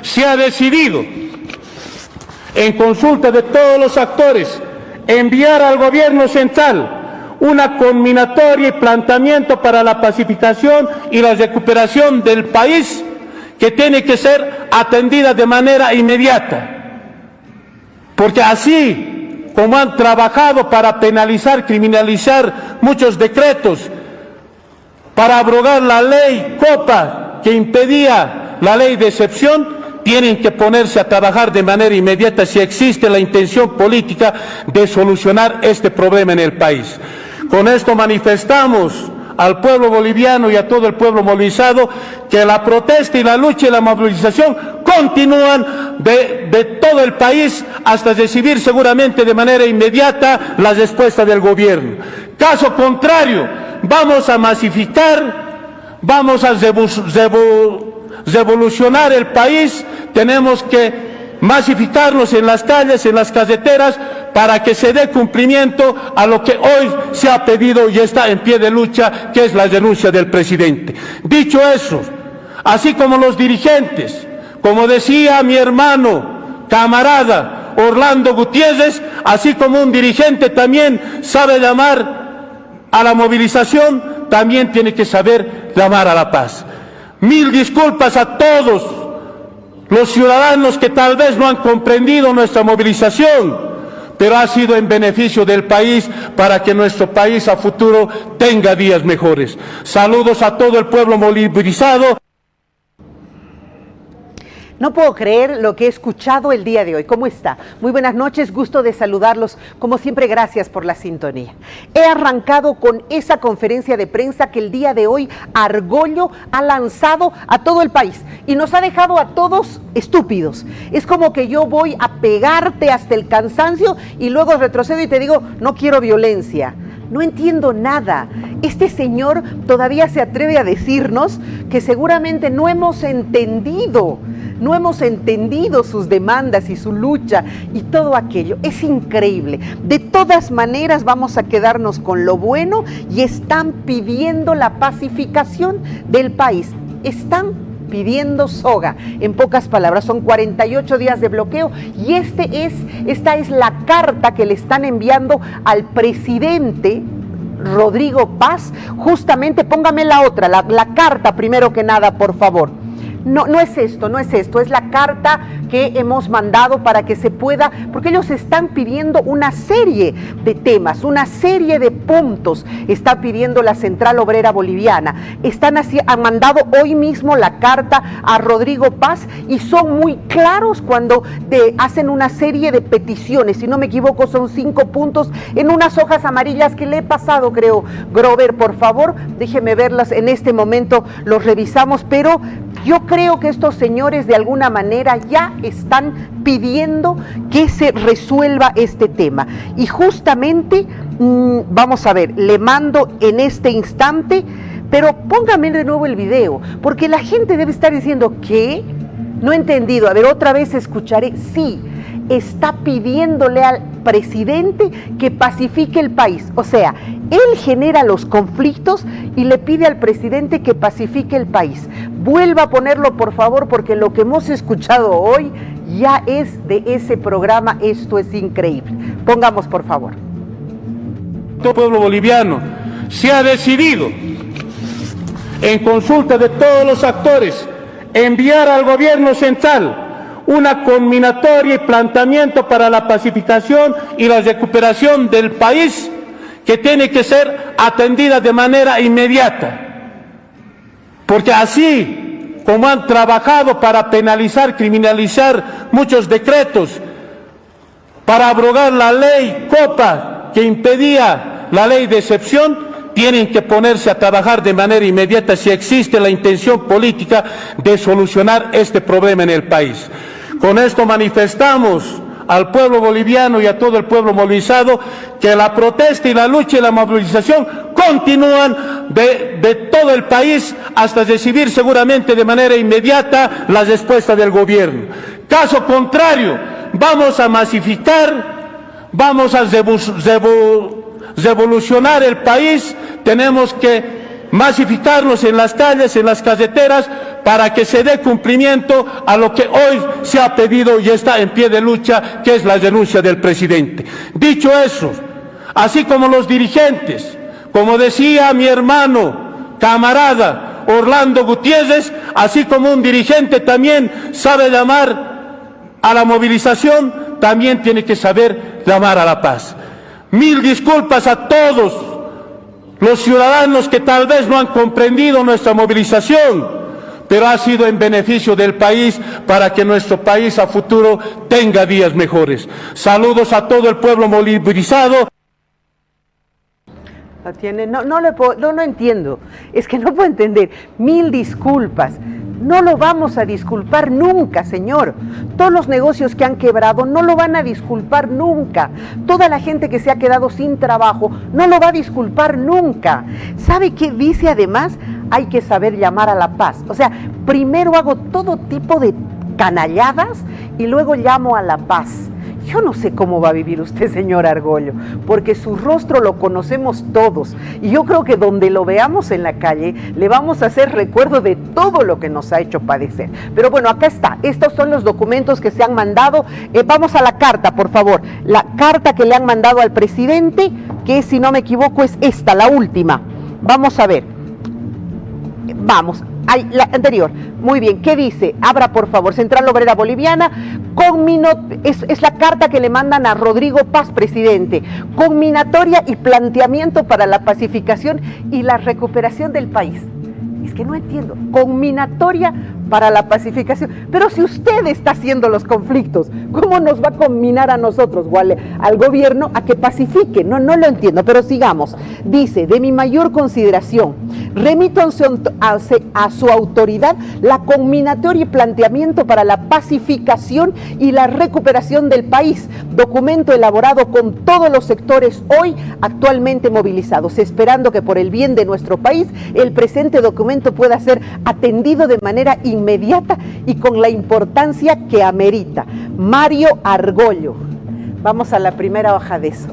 se ha decidido, en consulta de todos los actores, enviar al gobierno central una conminatoria y planteamiento para la pacificación y la recuperación del país que tiene que ser atendida de manera inmediata. Porque así como han trabajado para penalizar, criminalizar muchos decretos, para abrogar la ley Copa que impedía la ley de excepción, tienen que ponerse a trabajar de manera inmediata si existe la intención política de solucionar este problema en el país. Con esto manifestamos al pueblo boliviano y a todo el pueblo movilizado que la protesta y la lucha y la movilización continúan de todo el país hasta recibir seguramente de manera inmediata la respuesta del gobierno. Caso contrario, vamos a masificar, vamos a revolucionar el país, tenemos que masificarnos en las calles, en las carreteras, para que se dé cumplimiento a lo que hoy se ha pedido y está en pie de lucha, que es la renuncia del presidente. Dicho eso, así como los dirigentes, como decía mi hermano, camarada Orlando Gutiérrez, así como un dirigente también sabe llamar a la movilización, también tiene que saber llamar a la paz. Mil disculpas a todos los ciudadanos que tal vez no han comprendido nuestra movilización, pero ha sido en beneficio del país para que nuestro país a futuro tenga días mejores. Saludos a todo el pueblo movilizado. No puedo creer lo que he escuchado el día de hoy. ¿Cómo está? Muy buenas noches, gusto de saludarlos. Como siempre, gracias por la sintonía. He arrancado con esa conferencia de prensa que el día de hoy Argollo ha lanzado a todo el país y nos ha dejado a todos estúpidos. Es como que yo voy a pegarte hasta el cansancio y luego retrocedo y te digo, no quiero violencia. No entiendo nada. Este señor todavía se atreve a decirnos que seguramente no hemos entendido sus demandas y su lucha y todo aquello. Es increíble. De todas maneras vamos a quedarnos con lo bueno y están pidiendo la pacificación del país. Están pidiendo soga. En pocas palabras, son 48 días de bloqueo y esta es la carta que le están enviando al presidente Rodrigo Paz. Justamente, póngame la otra, la carta primero que nada, por favor. No es esto, es la carta que hemos mandado para que se pueda, porque ellos están pidiendo una serie de temas, una serie de puntos, está pidiendo la Central Obrera Boliviana, han mandado hoy mismo la carta a Rodrigo Paz y son muy claros cuando hacen una serie de peticiones, si no me equivoco son 5 puntos en unas hojas amarillas que le he pasado, creo. Grover, por favor, déjeme verlas en este momento, los revisamos, pero yo creo que estos señores de alguna manera ya están pidiendo que se resuelva este tema. Y justamente, vamos a ver, le mando en este instante, pero póngame de nuevo el video, porque la gente debe estar diciendo, ¿qué? No he entendido. A ver, otra vez escucharé. Sí, está pidiéndole al presidente que pacifique el país. O sea, él genera los conflictos y le pide al presidente que pacifique el país. Vuelva a ponerlo, por favor, porque lo que hemos escuchado hoy ya es de ese programa. Esto es increíble. Pongamos, por favor. El pueblo boliviano se ha decidido, en consulta de todos los actores, enviar al gobierno central una conminatoria y planteamiento para la pacificación y la recuperación del país que tiene que ser atendida de manera inmediata. Porque así como han trabajado para penalizar, criminalizar muchos decretos, para abrogar la ley Copa que impedía la ley de excepción, tienen que ponerse a trabajar de manera inmediata si existe la intención política de solucionar este problema en el país. Con esto manifestamos al pueblo boliviano y a todo el pueblo movilizado que la protesta y la lucha y la movilización continúan de todo el país hasta recibir seguramente de manera inmediata la respuesta del gobierno. Caso contrario, vamos a masificar, vamos a revolucionar el país, tenemos que masificarnos en las calles, en las carreteras, para que se dé cumplimiento a lo que hoy se ha pedido y está en pie de lucha, que es la renuncia del presidente. Dicho eso, así como los dirigentes, como decía mi hermano, camarada Orlando Gutiérrez, así como un dirigente también sabe llamar a la movilización, también tiene que saber llamar a la paz. Mil disculpas a todos los ciudadanos que tal vez no han comprendido nuestra movilización, pero ha sido en beneficio del país para que nuestro país a futuro tenga días mejores. Saludos a todo el pueblo movilizado. No entiendo, es que no puedo entender. Mil disculpas. No lo vamos a disculpar nunca, señor. Todos los negocios que han quebrado no lo van a disculpar nunca. Toda la gente que se ha quedado sin trabajo no lo va a disculpar nunca. ¿Sabe qué dice además? Hay que saber llamar a la paz. O sea, primero hago todo tipo de canalladas y luego llamo a la paz. Yo no sé cómo va a vivir usted, señor Argollo, porque su rostro lo conocemos todos y yo creo que donde lo veamos en la calle le vamos a hacer recuerdo de todo lo que nos ha hecho padecer. Pero bueno, acá está, estos son los documentos que se han mandado. Vamos a la carta, por favor, la carta que le han mandado al presidente, que si no me equivoco es esta, la última. Vamos a ver, vamos. La anterior, muy bien, ¿qué dice? Abra por favor, Central Obrera Boliviana, es la carta que le mandan a Rodrigo Paz, presidente, conminatoria y planteamiento para la pacificación y la recuperación del país. Es que no entiendo, conminatoria para la pacificación, pero si usted está haciendo los conflictos, ¿cómo nos va a conminar a nosotros o al gobierno a que pacifique? No lo entiendo, pero sigamos. Dice, de mi mayor consideración, remito a su autoridad la conminatoria y planteamiento para la pacificación y la recuperación del país, documento elaborado con todos los sectores hoy actualmente movilizados, esperando que por el bien de nuestro país el presente documento pueda ser atendido de manera inmediata y con la importancia que amerita. Mario Argollo. Vamos a la primera hoja de eso.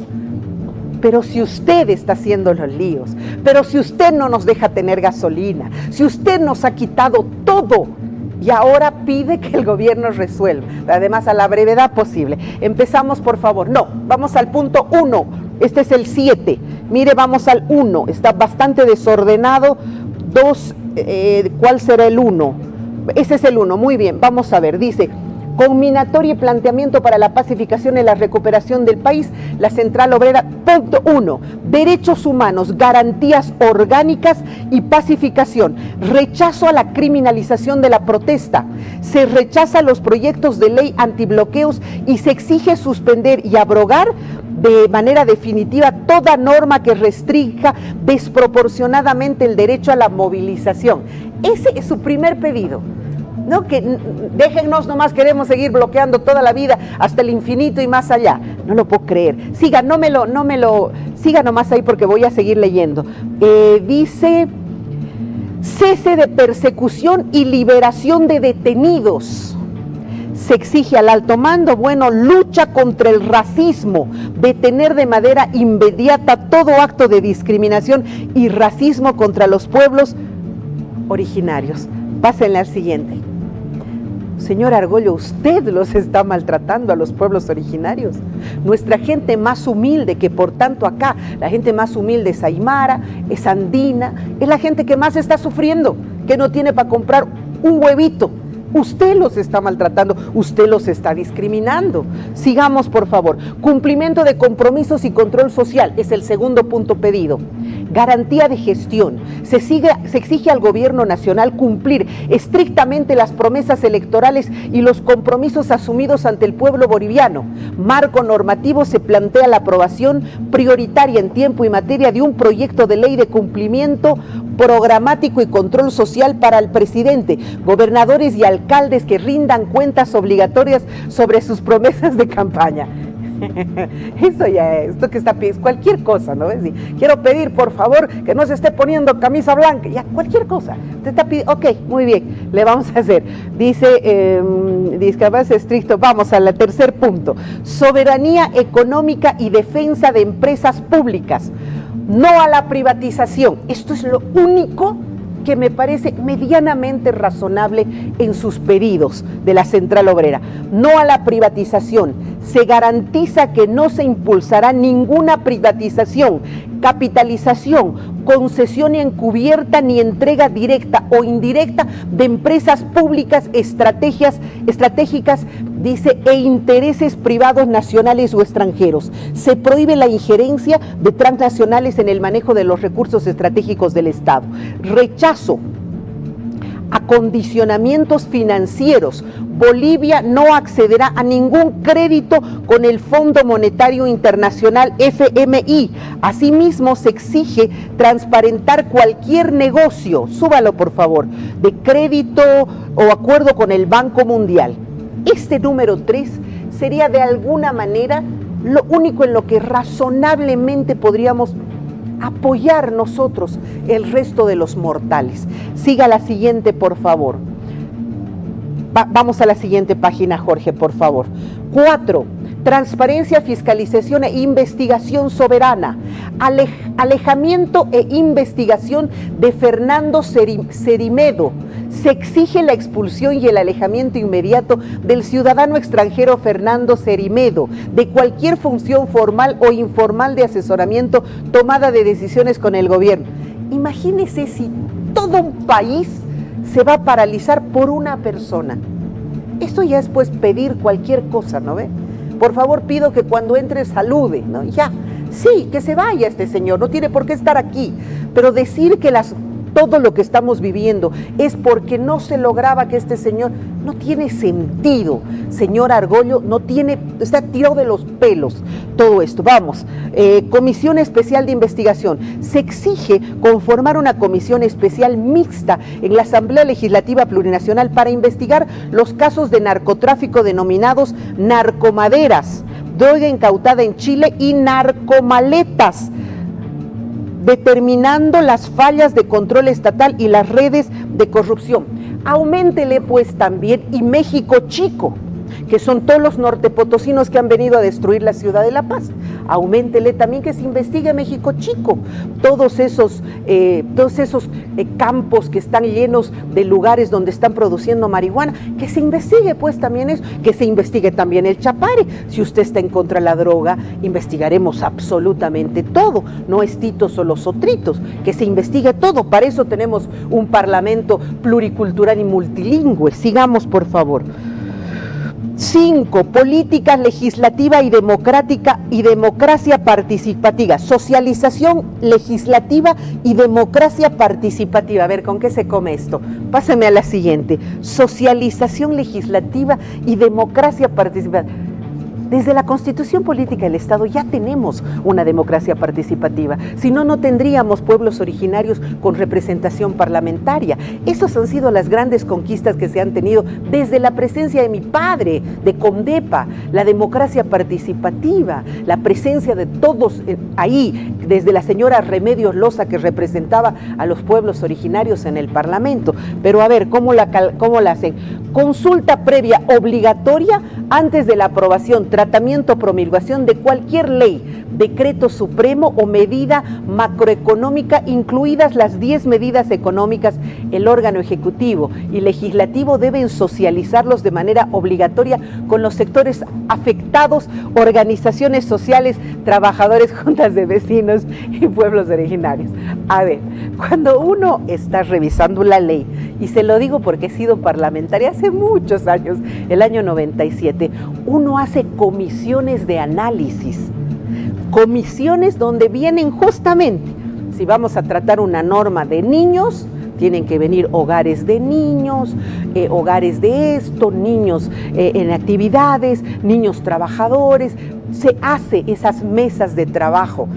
Pero si usted está haciendo los líos, pero si usted no nos deja tener gasolina, si usted nos ha quitado todo y ahora pide que el gobierno resuelva, además a la brevedad posible. Empezamos, por favor. No, vamos al punto 1. Este es el 7. Mire, vamos al 1. Está bastante desordenado. 2, ¿cuál será el 1? Ese es el 1. Muy bien, vamos a ver. Dice, conminatoria y planteamiento para la pacificación y la recuperación del país, la Central Obrera. Punto 1. Derechos humanos, garantías orgánicas y pacificación. Rechazo a la criminalización de la protesta. Se rechaza los proyectos de ley antibloqueos y se exige suspender y abrogar de manera definitiva toda norma que restrinja desproporcionadamente el derecho a la movilización. Ese es su primer pedido. No, que déjennos nomás, queremos seguir bloqueando toda la vida hasta el infinito y más allá. No lo puedo creer. Siga, siga nomás ahí porque voy a seguir leyendo. Dice, cese de persecución y liberación de detenidos. Se exige al alto mando, lucha contra el racismo, detener de manera inmediata todo acto de discriminación y racismo contra los pueblos originarios. Pásenle al siguiente. Señor Argollo, usted los está maltratando a los pueblos originarios. Nuestra gente más humilde, que por tanto acá, la gente más humilde es aymara, es andina, es la gente que más está sufriendo, que no tiene para comprar un huevito. Usted los está maltratando, usted los está discriminando. Sigamos, por favor. Cumplimiento de compromisos y control social es el segundo punto pedido. Garantía de gestión. Se exige al gobierno nacional cumplir estrictamente las promesas electorales y los compromisos asumidos ante el pueblo boliviano. Marco normativo, se plantea la aprobación prioritaria en tiempo y materia de un proyecto de ley de cumplimiento programático y control social para el presidente, gobernadores y alcaldes que rindan cuentas obligatorias sobre sus promesas de campaña. Eso ya es, esto que está pidiendo, cualquier cosa, ¿no? Es decir, quiero pedir, por favor, que no se esté poniendo camisa blanca, ya, cualquier cosa. Te está pidiendo, ok, muy bien, le vamos a hacer. Dice, discapacidad estricto, vamos al tercer punto. Soberanía económica y defensa de empresas públicas. no a la privatización. Esto es lo único que me parece medianamente razonable en sus pedidos de la Central Obrera. No a la privatización. Se garantiza que no se impulsará ninguna privatización, capitalización, concesión encubierta ni entrega directa o indirecta de empresas públicas estratégicas, dice, e intereses privados nacionales o extranjeros. Se prohíbe la injerencia de transnacionales en el manejo de los recursos estratégicos del Estado. Rechazo a condicionamientos financieros. Bolivia no accederá a ningún crédito con el Fondo Monetario Internacional, FMI. Asimismo, se exige transparentar cualquier negocio, súbalo por favor, de crédito o acuerdo con el Banco Mundial. Este número 3 sería de alguna manera lo único en lo que razonablemente podríamos apoyar nosotros el resto de los mortales. Siga la siguiente, por favor. Vamos a la siguiente página, Jorge, por favor. 4. Transparencia, fiscalización e investigación soberana. Alejamiento e investigación de Fernando Cerimedo. Se exige la expulsión y el alejamiento inmediato del ciudadano extranjero Fernando Cerimedo de cualquier función formal o informal de asesoramiento, tomada de decisiones con el gobierno. Imagínese si todo un país se va a paralizar por una persona. Esto ya es pues pedir cualquier cosa, ¿no ve? Por favor, pido que cuando entre salude, ¿no? Ya, sí, que se vaya este señor, no tiene por qué estar aquí, pero decir que todo lo que estamos viviendo es porque no se lograba que este señor, no tiene sentido, señor Argüello, no tiene, está tirado de los pelos todo esto. Vamos, Comisión Especial de Investigación. Se exige conformar una comisión especial mixta en la Asamblea Legislativa Plurinacional para investigar los casos de narcotráfico denominados narcomaderas, droga incautada en Chile y narcomaletas, determinando las fallas de control estatal y las redes de corrupción. Auméntele pues también y México Chico, que son todos los nortepotosinos que han venido a destruir la ciudad de La Paz. Auméntele también que se investigue México Chico, todos esos campos que están llenos de lugares donde están produciendo marihuana, que se investigue pues también eso, que se investigue también el Chapare. Si usted está en contra de la droga, investigaremos absolutamente todo, no es Titos o los Otritos, que se investigue todo. Para eso tenemos un parlamento pluricultural y multilingüe. Sigamos, por favor. 5. Política legislativa y democrática y democracia participativa. Socialización legislativa y democracia participativa. A ver, ¿con qué se come esto? Pásame a la siguiente. Socialización legislativa y democracia participativa. Desde la Constitución Política del Estado ya tenemos una democracia participativa, si no, no tendríamos pueblos originarios con representación parlamentaria. Esas han sido las grandes conquistas que se han tenido desde la presencia de mi padre, de Condepa, la democracia participativa, la presencia de todos ahí, desde la señora Remedios Loza, que representaba a los pueblos originarios en el Parlamento. Pero a ver, ¿cómo la hacen? Consulta previa obligatoria antes de la aprobación, tratamiento, promulgación de cualquier ley, decreto supremo o medida macroeconómica, incluidas las 10 medidas económicas. El órgano ejecutivo y legislativo deben socializarlos de manera obligatoria con los sectores afectados, organizaciones sociales, trabajadores, juntas de vecinos y pueblos originarios. A ver, cuando uno está revisando la ley, y se lo digo porque he sido parlamentaria hace muchos años, el año 97, uno hace comisiones de análisis, comisiones donde vienen justamente, si vamos a tratar una norma de niños, tienen que venir hogares de niños, hogares de esto, niños en actividades, niños trabajadores. Se hace esas mesas de trabajo,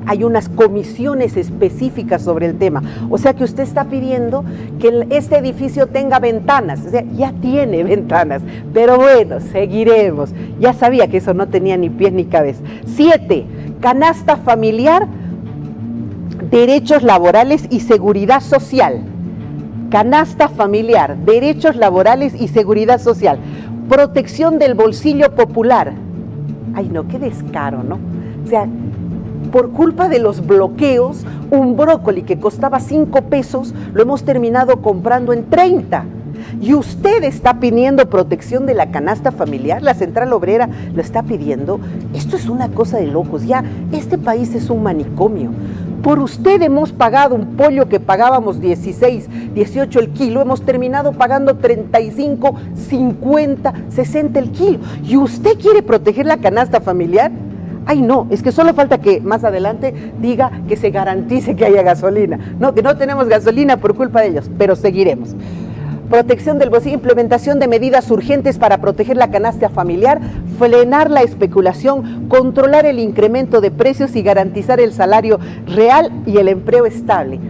hay unas comisiones específicas sobre el tema. O sea que usted está pidiendo que este edificio tenga ventanas, o sea, ya tiene ventanas, pero bueno, seguiremos. Ya sabía que eso no tenía ni pies ni cabeza. 7, canasta familiar, derechos laborales y seguridad social. Canasta familiar, derechos laborales y seguridad social. Protección del bolsillo popular. Ay, no, qué descaro, ¿no? O sea, Por culpa de los bloqueos, un brócoli que costaba 5 pesos lo hemos terminado comprando en 30. Y usted está pidiendo protección de la canasta familiar, la Central Obrera lo está pidiendo. Esto es una cosa de locos, ya este país es un manicomio. Por usted hemos pagado un pollo que pagábamos 16, 18 el kilo, hemos terminado pagando 35, 50, 60 el kilo. ¿Y usted quiere proteger la canasta familiar? Ay, no, es que solo falta que más adelante diga que se garantice que haya gasolina. No, que no tenemos gasolina por culpa de ellos, pero seguiremos. Protección del bolsillo, implementación de medidas urgentes para proteger la canasta familiar, frenar la especulación, controlar el incremento de precios y garantizar el salario real y el empleo estable.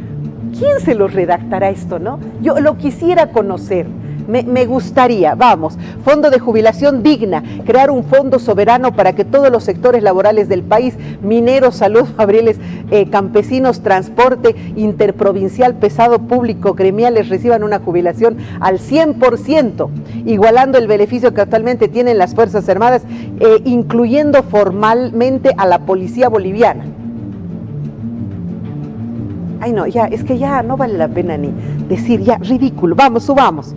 ¿Quién se lo redactará esto, no? Yo lo quisiera conocer. Me gustaría, vamos, fondo de jubilación digna, crear un fondo soberano para que todos los sectores laborales del país, mineros, salud, fabriles, campesinos, transporte, interprovincial, pesado, público, gremiales, reciban una jubilación al 100%, igualando el beneficio que actualmente tienen las Fuerzas Armadas, incluyendo formalmente a la policía boliviana. Ay no, ya, es que ya no vale la pena ni decir, ya, ridículo, vamos, subamos.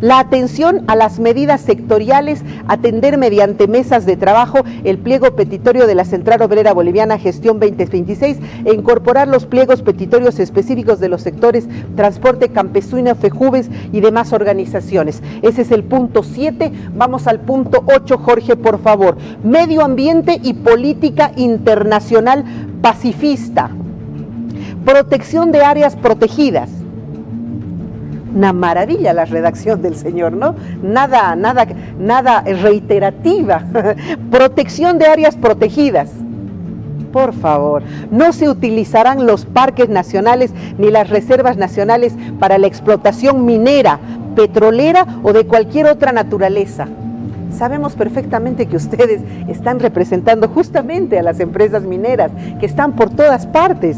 La atención a las medidas sectoriales, atender mediante mesas de trabajo el pliego petitorio de la Central Obrera Boliviana Gestión 2026 e incorporar los pliegos petitorios específicos de los sectores transporte, campesino, FEJUVES y demás organizaciones. Ese es el punto 7. Vamos al punto 8, Jorge, por favor. Medio ambiente y política internacional pacifista. Protección de áreas protegidas. Una maravilla la redacción del señor, ¿no? Nada reiterativa. Protección de áreas protegidas. Por favor, no se utilizarán los parques nacionales ni las reservas nacionales para la explotación minera, petrolera o de cualquier otra naturaleza. Sabemos perfectamente que ustedes están representando justamente a las empresas mineras que están por todas partes.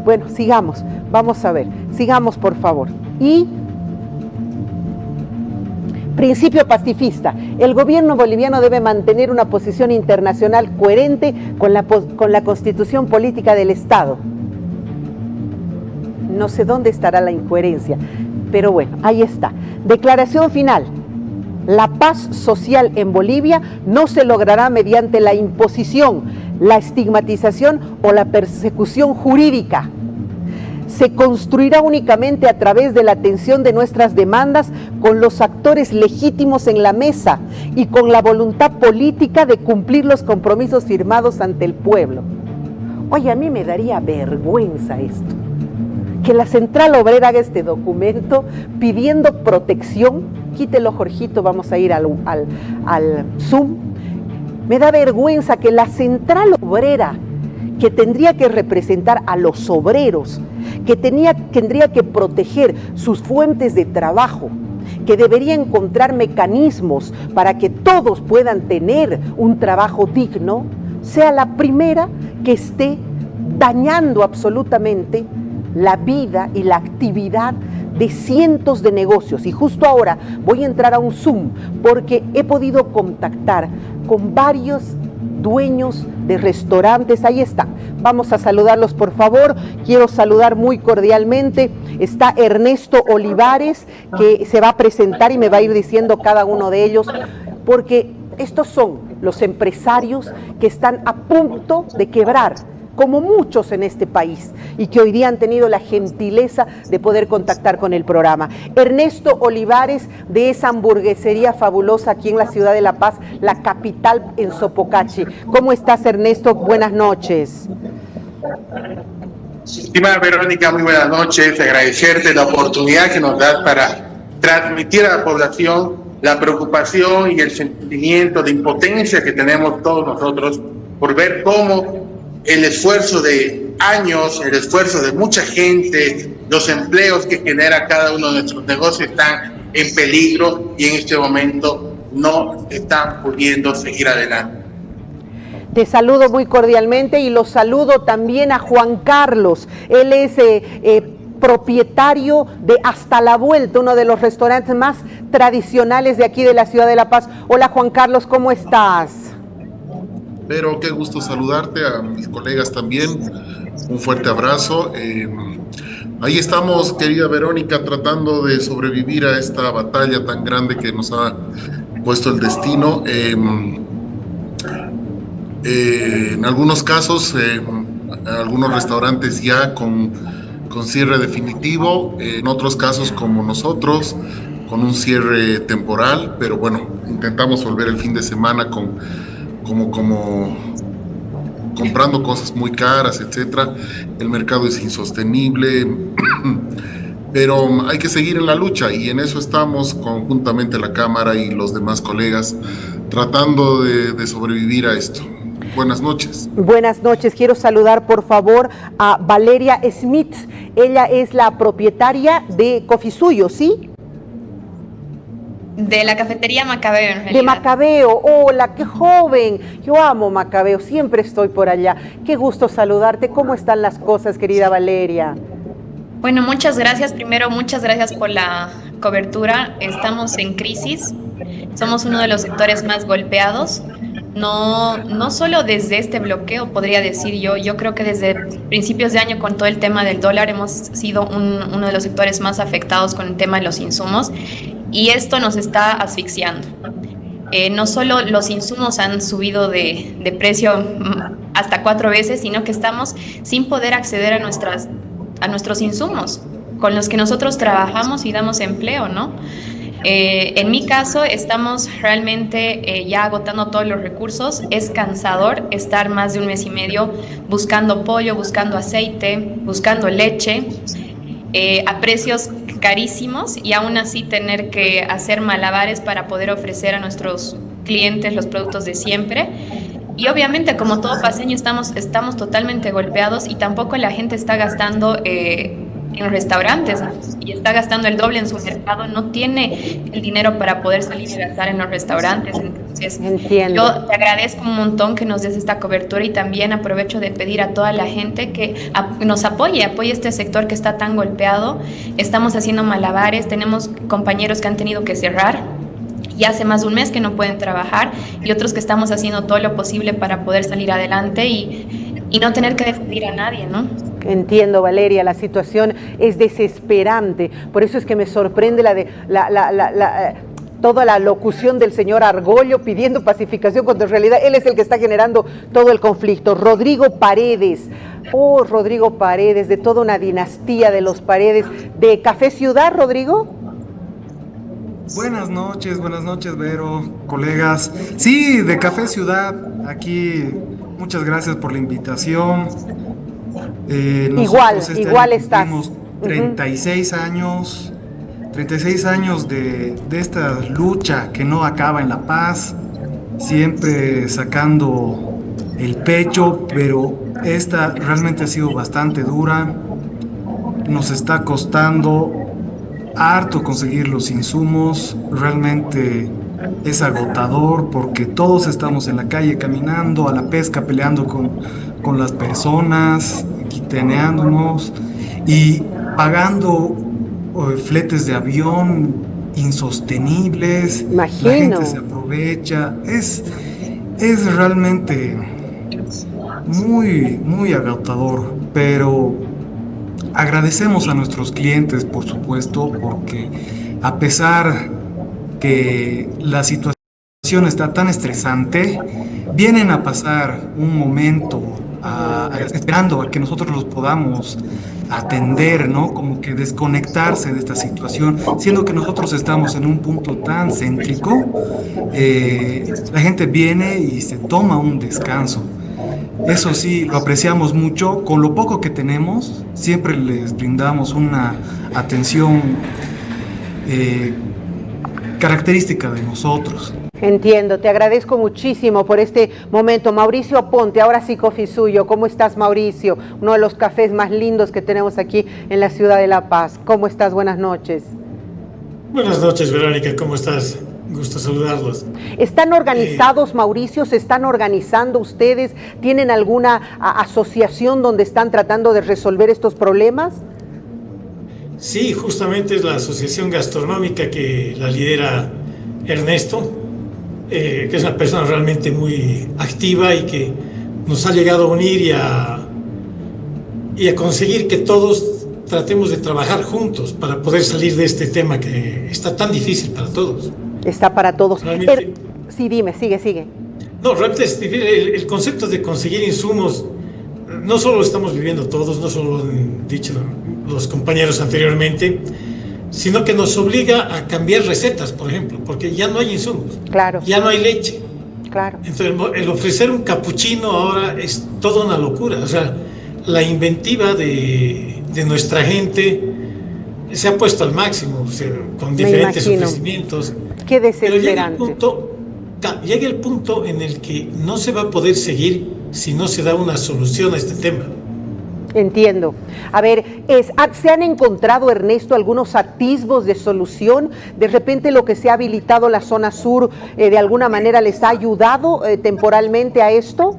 Bueno, sigamos, vamos a ver, sigamos por favor. Y principio pacifista. El gobierno boliviano debe mantener una posición internacional coherente con la constitución política del Estado. No sé dónde estará la incoherencia, pero bueno, ahí está. Declaración final. La paz social en Bolivia no se logrará mediante la imposición, la estigmatización o la persecución jurídica. Se construirá únicamente a través de la atención de nuestras demandas con los actores legítimos en la mesa y con la voluntad política de cumplir los compromisos firmados ante el pueblo. Oye, a mí me daría vergüenza esto, que la Central Obrera haga este documento pidiendo protección. Quítelo, Jorgito, vamos a ir al Zoom. Me da vergüenza que la Central Obrera, que tendría que representar a los obreros, que tendría que proteger sus fuentes de trabajo, que debería encontrar mecanismos para que todos puedan tener un trabajo digno, sea la primera que esté dañando absolutamente la vida y la actividad de cientos de negocios. Y justo ahora voy a entrar a un Zoom porque he podido contactar con varios dueños de restaurantes. Ahí están, vamos a saludarlos por favor. Quiero saludar muy cordialmente, está Ernesto Olivares, que se va a presentar y me va a ir diciendo cada uno de ellos, porque estos son los empresarios que están a punto de quebrar, como muchos en este país, y que hoy día han tenido la gentileza de poder contactar con el programa. Ernesto Olivares, de esa hamburguesería fabulosa aquí en la ciudad de La Paz, la capital en Sopocachi. ¿Cómo estás, Ernesto? Buenas noches. Estimada Verónica, muy buenas noches. Agradecerte la oportunidad que nos das para transmitir a la población la preocupación y el sentimiento de impotencia que tenemos todos nosotros por ver cómo el esfuerzo de años, el esfuerzo de mucha gente, los empleos que genera cada uno de nuestros negocios están en peligro y en este momento no están pudiendo seguir adelante. Te saludo muy cordialmente y los saludo también a Juan Carlos. Él es propietario de Hasta la Vuelta, uno de los restaurantes más tradicionales de aquí de la ciudad de La Paz. Hola Juan Carlos, ¿cómo estás? Pero qué gusto saludarte, a mis colegas también. Un fuerte abrazo. Ahí estamos, querida Verónica, tratando de sobrevivir a esta batalla tan grande que nos ha puesto el destino. En algunos casos, algunos restaurantes ya con cierre definitivo, en otros casos como nosotros, con un cierre temporal, pero bueno, intentamos volver el fin de semana como comprando cosas muy caras, etcétera. El mercado es insostenible, pero hay que seguir en la lucha y en eso estamos conjuntamente la Cámara y los demás colegas tratando de sobrevivir a esto. Buenas noches. Buenas noches. Quiero saludar, por favor, a Valeria Smith. Ella es la propietaria de Coffee Suyo, ¿sí? De la cafetería Macabeo, en realidad. De Macabeo. Hola, qué joven. Yo amo Macabeo, siempre estoy por allá. Qué gusto saludarte. ¿Cómo están las cosas, querida Valeria? Bueno, muchas gracias. Primero, muchas gracias por la cobertura. Estamos en crisis. Somos uno de los sectores más golpeados. No solo desde este bloqueo, podría decir yo creo que desde principios de año con todo el tema del dólar hemos sido uno de los sectores más afectados con el tema de los insumos y esto nos está asfixiando. No solo los insumos han subido de precio hasta 4 veces, sino que estamos sin poder acceder a nuestros insumos con los que nosotros trabajamos y damos empleo, ¿no? En mi caso, estamos realmente ya agotando todos los recursos. Es cansador estar más de 1 mes y medio buscando pollo, buscando aceite, buscando leche, a precios carísimos y aún así tener que hacer malabares para poder ofrecer a nuestros clientes los productos de siempre. Y obviamente, como todo paseño, estamos totalmente golpeados y tampoco la gente está gastando en los restaurantes, ¿no? Y está gastando el doble en su mercado, no tiene el dinero para poder salir y gastar en los restaurantes. Entonces, entiendo. Yo te agradezco un montón que nos des esta cobertura y también aprovecho de pedir a toda la gente que nos apoye este sector que está tan golpeado. Estamos haciendo malabares, tenemos compañeros que han tenido que cerrar y hace más de 1 mes que no pueden trabajar y otros que estamos haciendo todo lo posible para poder salir adelante y no tener que despedir a nadie, ¿no? Entiendo, Valeria, la situación es desesperante, por eso es que me sorprende toda la locución del señor Argollo pidiendo pacificación cuando en realidad él es el que está generando todo el conflicto. Rodrigo Paredes, Rodrigo Paredes, de toda una dinastía de los Paredes, de Café Ciudad, Rodrigo. Buenas noches, Vero, colegas. Sí, de Café Ciudad, aquí muchas gracias por la invitación. Igual estás. Tuvimos 36 años, 36 años de esta lucha que no acaba en la paz, siempre sacando el pecho, pero esta realmente ha sido bastante dura. Nos está costando harto conseguir los insumos, realmente es agotador porque todos estamos en la calle caminando, a la pesca, peleando con las personas, quiteneándonos y pagando fletes de avión insostenibles. Imagino. La gente se aprovecha, es realmente muy, muy agotador, pero agradecemos a nuestros clientes, por supuesto, porque a pesar que la situación está tan estresante, vienen a pasar un momento esperando a que nosotros los podamos atender, ¿no? Como que desconectarse de esta situación, siendo que nosotros estamos en un punto tan céntrico, la gente viene y se toma un descanso. Eso sí, lo apreciamos mucho. Con lo poco que tenemos, siempre les brindamos una atención característica de nosotros. Entiendo, te agradezco muchísimo por este momento. Mauricio Aponte, ahora sí Coffee Suyo. ¿Cómo estás, Mauricio? Uno de los cafés más lindos que tenemos aquí en la ciudad de La Paz. ¿Cómo estás? Buenas noches. Buenas noches, Verónica, ¿cómo estás? Gusto saludarlos. ¿Están organizados, Mauricio? ¿Se están organizando ustedes? ¿Tienen alguna asociación donde están tratando de resolver estos problemas? Sí, justamente es la asociación gastronómica que la lidera Ernesto. que es una persona realmente muy activa y que nos ha llegado a unir y a conseguir que todos tratemos de trabajar juntos para poder salir de este tema que está tan difícil para todos. Está para todos. Realmente, Sí, dime, sigue. no, realmente es difícil. El concepto de conseguir insumos no solo lo estamos viviendo todos, no solo lo han dicho los compañeros anteriormente, sino que nos obliga a cambiar recetas, por ejemplo, porque ya no hay insumos, Claro, ya no hay leche. claro. Entonces, el ofrecer un capuchino ahora es toda una locura. O sea, la inventiva de nuestra gente se ha puesto al máximo, o sea, con Me diferentes imagino. ofrecimientos. Qué Pero desesperante. llega el punto en el que no se va a poder seguir si no se da una solución a este tema. Entiendo. A ver, ¿se han encontrado, Ernesto, algunos atisbos de solución? De repente lo que se ha habilitado la zona sur, ¿de alguna manera les ha ayudado temporalmente a esto?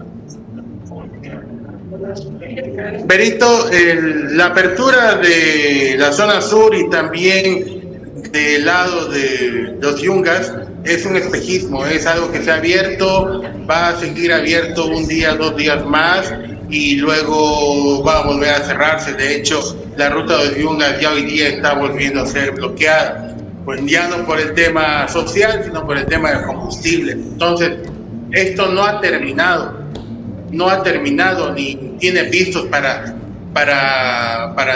Berito, la apertura de la zona sur y también del lado de los Yungas es un espejismo, es algo que se ha abierto, va a seguir abierto un día, 2 días más y luego va a volver a cerrarse. De hecho, la ruta de los Yungas ya hoy día está volviendo a ser bloqueada, pues ya no por el tema social, sino por el tema del combustible. Entonces, esto no ha terminado ni tiene vistos para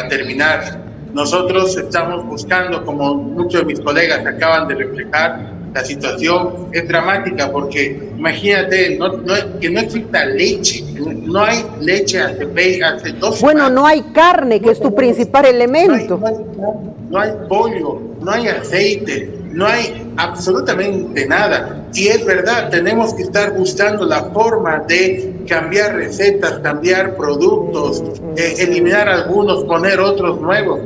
terminar. Nosotros estamos buscando, como muchos de mis colegas acaban de reflejar, la situación es dramática porque imagínate que no exista leche, no hay leche hace 2 semanas. Bueno, no hay carne, que es tu principal elemento. No hay pollo, no hay aceite, no hay absolutamente nada. Y es verdad, tenemos que estar buscando la forma de cambiar recetas, cambiar productos, eliminar algunos, poner otros nuevos.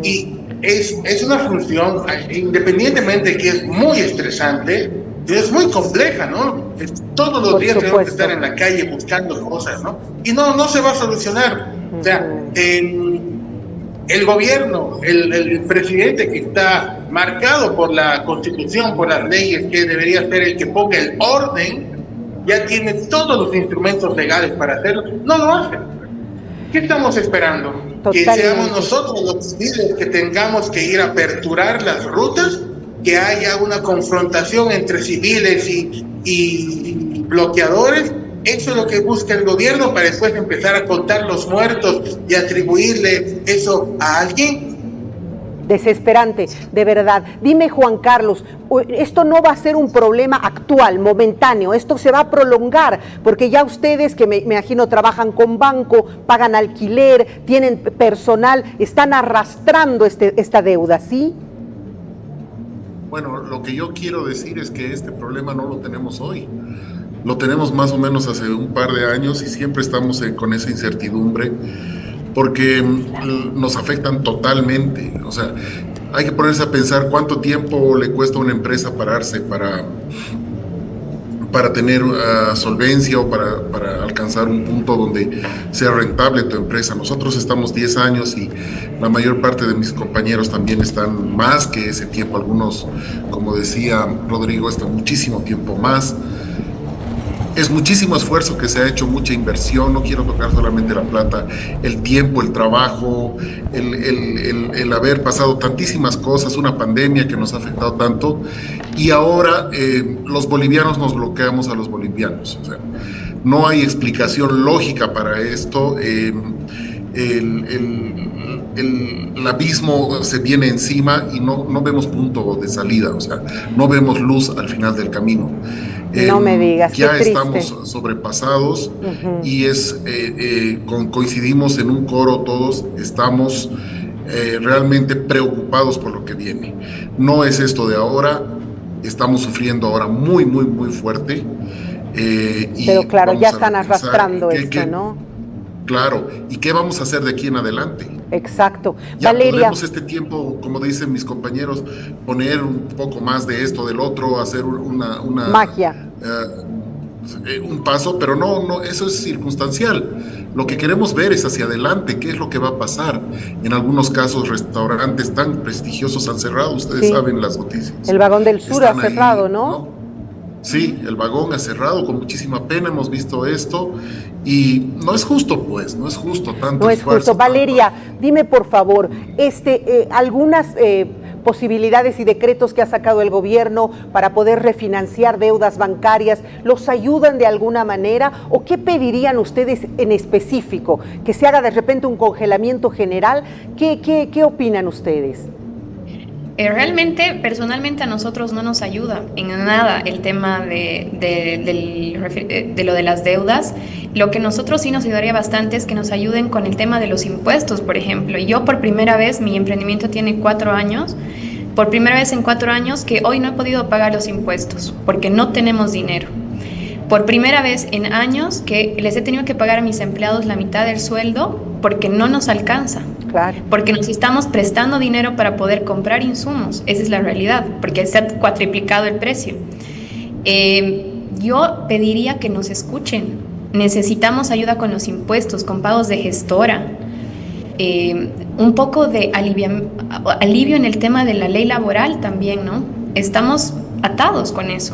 Y es una función, independientemente de que es muy estresante, es muy compleja, ¿no? Todos los días tenemos que estar en la calle buscando cosas, ¿no? Y no se va a solucionar. O sea, el gobierno, el presidente que está marcado por la Constitución, por las leyes, que debería ser el que ponga el orden, ya tiene todos los instrumentos legales para hacerlo, no lo hace. ¿Qué estamos esperando? Totalmente. Que seamos nosotros los civiles que tengamos que ir a aperturar las rutas, que haya una confrontación entre civiles y bloqueadores. Eso es lo que busca el gobierno para después empezar a contar los muertos y atribuirle eso a alguien. Desesperante, de verdad. Dime, Juan Carlos, esto no va a ser un problema actual, momentáneo, esto se va a prolongar, porque ya ustedes, que me imagino trabajan con banco, pagan alquiler, tienen personal, están arrastrando esta deuda, ¿sí? Bueno, lo que yo quiero decir es que este problema no lo tenemos hoy. Lo tenemos más o menos hace un par de años y siempre estamos con esa incertidumbre porque nos afectan totalmente. O sea, hay que ponerse a pensar cuánto tiempo le cuesta a una empresa pararse para tener solvencia o para alcanzar un punto donde sea rentable tu empresa. Nosotros estamos 10 años y la mayor parte de mis compañeros también están más que ese tiempo. Algunos, como decía Rodrigo, están muchísimo tiempo más. Es muchísimo esfuerzo que se ha hecho, mucha inversión. No quiero tocar solamente la plata, el tiempo, el trabajo, el haber pasado tantísimas cosas, una pandemia que nos ha afectado tanto, y ahora los bolivianos nos bloqueamos a los bolivianos. O sea, no hay explicación lógica para esto. El abismo se viene encima y no vemos punto de salida, o sea, no vemos luz al final del camino. No me digas, ya qué estamos sobrepasados y coincidimos en un coro todos, estamos realmente preocupados por lo que viene. No es esto de ahora, estamos sufriendo ahora muy, muy, muy fuerte. Pero claro, ya están arrastrando esto, ¿no? Claro, ¿y qué vamos a hacer de aquí en adelante? Exacto. Ya Valeria. podemos este tiempo, como dicen mis compañeros, poner un poco más de esto, del otro, hacer una magia. Un paso, pero no, eso es circunstancial. Lo que queremos ver es hacia adelante, qué es lo que va a pasar. En algunos casos, restaurantes tan prestigiosos han cerrado, ustedes saben las noticias. El Vagón del Sur están ha cerrado, ahí, ¿no? Sí, el vagón ha cerrado con muchísima pena, hemos visto esto y no es justo, pues, no es justo tanto No es esfuerzo, justo. Valeria, dime por favor, algunas posibilidades y decretos que ha sacado el gobierno para poder refinanciar deudas bancarias, ¿los ayudan de alguna manera? ¿O qué pedirían ustedes en específico? ¿Que se haga de repente un congelamiento general? ¿Qué opinan ustedes? Realmente, personalmente a nosotros no nos ayuda en nada el tema de lo de las deudas. Lo que nosotros sí nos ayudaría bastante es que nos ayuden con el tema de los impuestos, por ejemplo. Yo por primera vez, mi emprendimiento tiene 4 años, por primera vez en 4 años que hoy no he podido pagar los impuestos porque no tenemos dinero. Por primera vez en años que les he tenido que pagar a mis empleados la mitad del sueldo porque no nos alcanza. Claro. Porque nos estamos prestando dinero para poder comprar insumos. Esa es la realidad, porque se ha cuatriplicado el precio. Yo pediría que nos escuchen. Necesitamos ayuda con los impuestos, con pagos de gestora. Un poco de alivio en el tema de la ley laboral también, ¿no? Estamos atados con eso.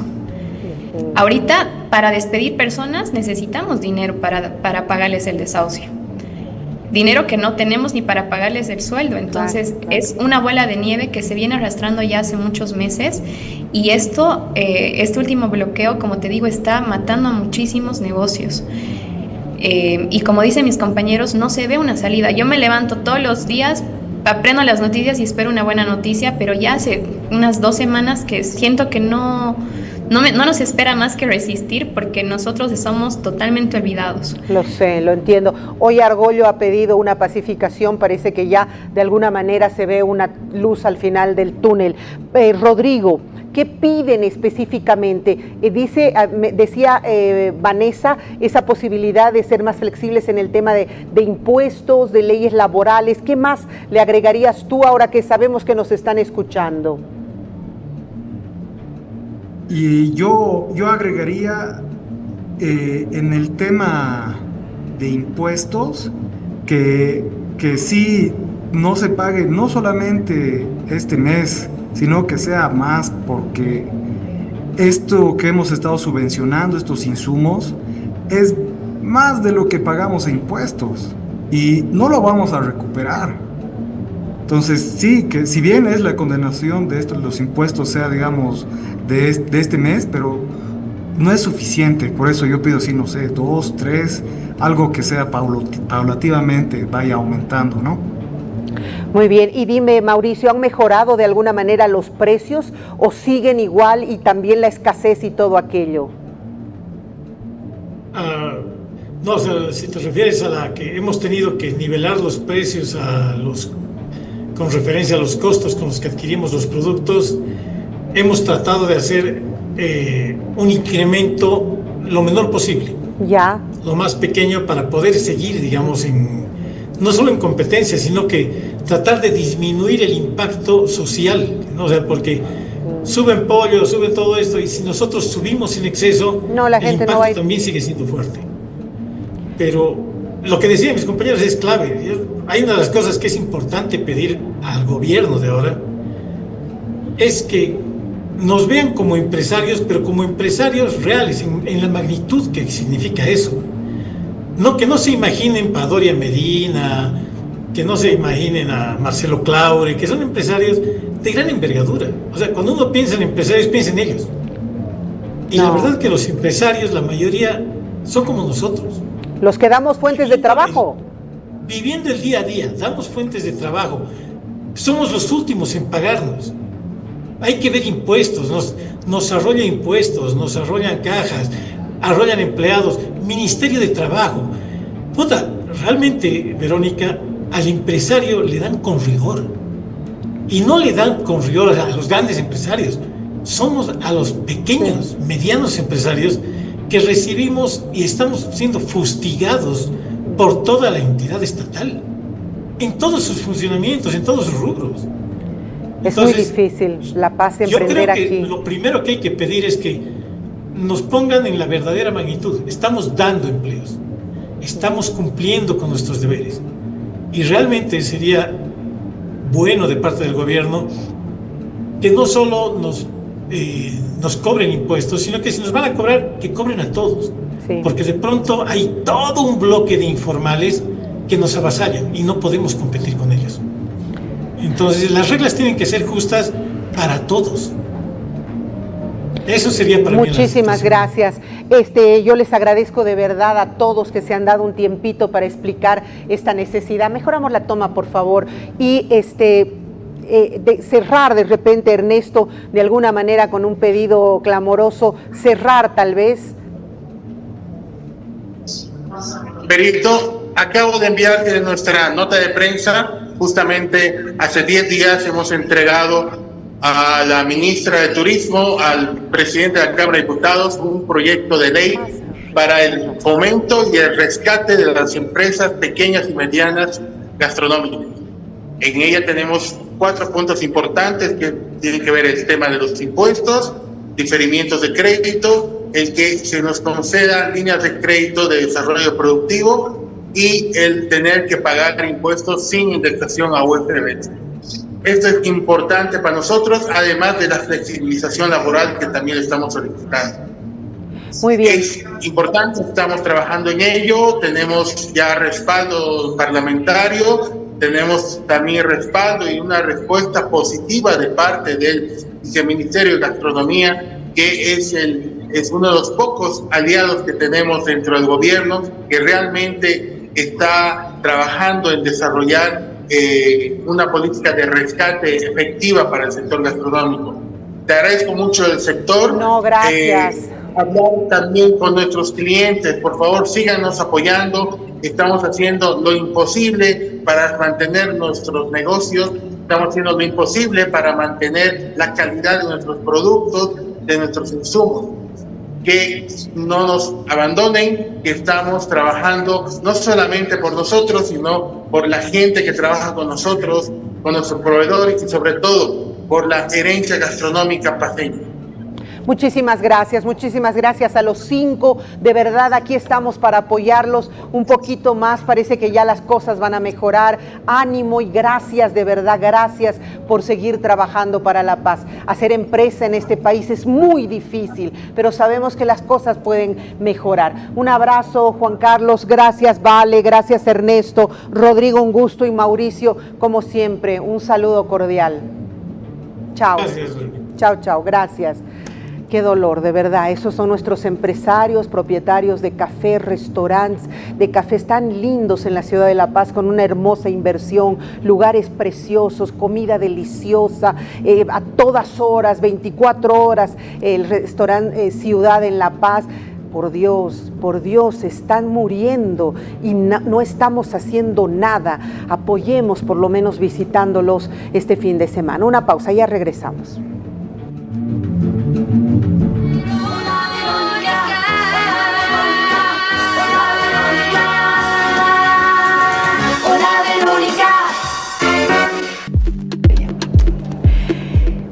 Ahorita, para despedir personas, necesitamos dinero para pagarles el desahucio. Dinero que no tenemos ni para pagarles el sueldo. Entonces, claro. Es una bola de nieve que se viene arrastrando ya hace muchos meses. Y este último bloqueo, como te digo, está matando a muchísimos negocios. Y como dicen mis compañeros, no se ve una salida. Yo me levanto todos los días, aprendo las noticias y espero una buena noticia, pero ya hace unas 2 semanas que siento que no nos espera más que resistir porque nosotros estamos totalmente olvidados. Lo sé, lo entiendo. Hoy Argollo ha pedido una pacificación, parece que ya de alguna manera se ve una luz al final del túnel. Rodrigo, ¿qué piden específicamente? Decía Vanessa, esa posibilidad de ser más flexibles en el tema de impuestos, de leyes laborales. ¿Qué más le agregarías tú ahora que sabemos que nos están escuchando? Y yo agregaría en el tema de impuestos que sí no se pague no solamente este mes, sino que sea más, porque esto que hemos estado subvencionando, estos insumos, es más de lo que pagamos en impuestos y no lo vamos a recuperar. Entonces sí, que si bien es la condenación de esto, los impuestos sea, digamos, de este mes, pero no es suficiente. Por eso yo pido, sí, no sé, 2, 3, algo que sea paulativamente vaya aumentando, ¿no? Muy bien, y dime, Mauricio, ¿han mejorado de alguna manera los precios o siguen igual y también la escasez y todo aquello? No, o sea, si te refieres a la que hemos tenido que nivelar los precios con referencia a los costos con los que adquirimos los productos, hemos tratado de hacer un incremento lo menor posible. Ya. Lo más pequeño para poder seguir, digamos, no solo en competencia, sino que tratar de disminuir el impacto social, ¿no? O sea, porque suben pollo, suben todo esto, y si nosotros subimos en exceso, el impacto también sigue siendo fuerte. Pero lo que decían mis compañeros es clave. Hay una de las cosas que es importante pedir al gobierno de ahora, es que nos vean como empresarios, pero como empresarios reales, en la magnitud que significa eso. No, que no se imaginen a Doria Medina, que no se imaginen a Marcelo Claure, que son empresarios de gran envergadura. O sea, cuando uno piensa en empresarios, piensa en ellos. Y la verdad es que los empresarios, la mayoría, son como nosotros. Los que damos fuentes de trabajo. Viviendo el día a día, damos fuentes de trabajo. Somos los últimos en pagarnos. Hay que ver impuestos, nos arrollan impuestos, nos arrollan cajas, arrollan empleados, Ministerio de Trabajo. Puta, realmente, Verónica, al empresario le dan con rigor. Y no le dan con rigor a los grandes empresarios. Somos a los pequeños, medianos empresarios que recibimos y estamos siendo fustigados por toda la entidad estatal, en todos sus funcionamientos, en todos sus rubros. Entonces, muy difícil la paz de emprender aquí. Yo creo que lo primero que hay que pedir es que nos pongan en la verdadera magnitud. Estamos dando empleos, estamos cumpliendo con nuestros deberes, y realmente sería bueno de parte del gobierno que no solo nos nos cobren impuestos, sino que si nos van a cobrar, que cobren a todos. Sí. Porque de pronto hay todo un bloque de informales que nos avasallan y no podemos competir con ellos. Entonces, las reglas tienen que ser justas para todos. Eso sería para mí. Muchísimas gracias. Yo les agradezco de verdad a todos que se han dado un tiempito para explicar esta necesidad. Mejoramos la toma, por favor. Y de cerrar de repente, Ernesto, de alguna manera con un pedido clamoroso, cerrar tal vez. Perito, acabo de enviarte nuestra nota de prensa. Justamente hace 10 días hemos entregado a la ministra de Turismo, al presidente de la Cámara de Diputados, un proyecto de ley para el fomento y el rescate de las empresas pequeñas y medianas gastronómicas. En ella tenemos 4 puntos importantes que tienen que ver el tema de los impuestos, diferimientos de crédito, el que se nos concedan líneas de crédito de desarrollo productivo y el tener que pagar impuestos sin indexación a UFB. Esto es importante para nosotros, además de la flexibilización laboral que también estamos solicitando. Muy bien. Es importante, estamos trabajando en ello, tenemos ya respaldo parlamentario, tenemos también respaldo y una respuesta positiva de parte del Viceministerio de Gastronomía, que es uno de los pocos aliados que tenemos dentro del gobierno, que realmente está trabajando en desarrollar una política de rescate efectiva para el sector gastronómico. Te agradezco mucho el sector. No, gracias. Hablar también con nuestros clientes, por favor síganos apoyando, estamos haciendo lo imposible para mantener nuestros negocios, estamos haciendo lo imposible para mantener la calidad de nuestros productos, de nuestros insumos. Que no nos abandonen, que estamos trabajando no solamente por nosotros, sino por la gente que trabaja con nosotros, con nuestros proveedores y sobre todo por la herencia gastronómica paceña. Muchísimas gracias a los 5, de verdad aquí estamos para apoyarlos un poquito más, parece que ya las cosas van a mejorar, ánimo y gracias, de verdad, gracias por seguir trabajando para la paz. Hacer empresa en este país es muy difícil, pero sabemos que las cosas pueden mejorar. Un abrazo, Juan Carlos, gracias Vale, gracias Ernesto, Rodrigo, un gusto, y Mauricio, como siempre, un saludo cordial. Chao. Gracias. Chao, gracias. Qué dolor, de verdad. Esos son nuestros empresarios, propietarios de cafés, restaurantes, de cafés tan lindos en la ciudad de La Paz, con una hermosa inversión, lugares preciosos, comida deliciosa, a todas horas, 24 horas, el restaurante Ciudad en La Paz. Por Dios, están muriendo y no estamos haciendo nada. Apoyemos por lo menos visitándolos este fin de semana. Una pausa, ya regresamos.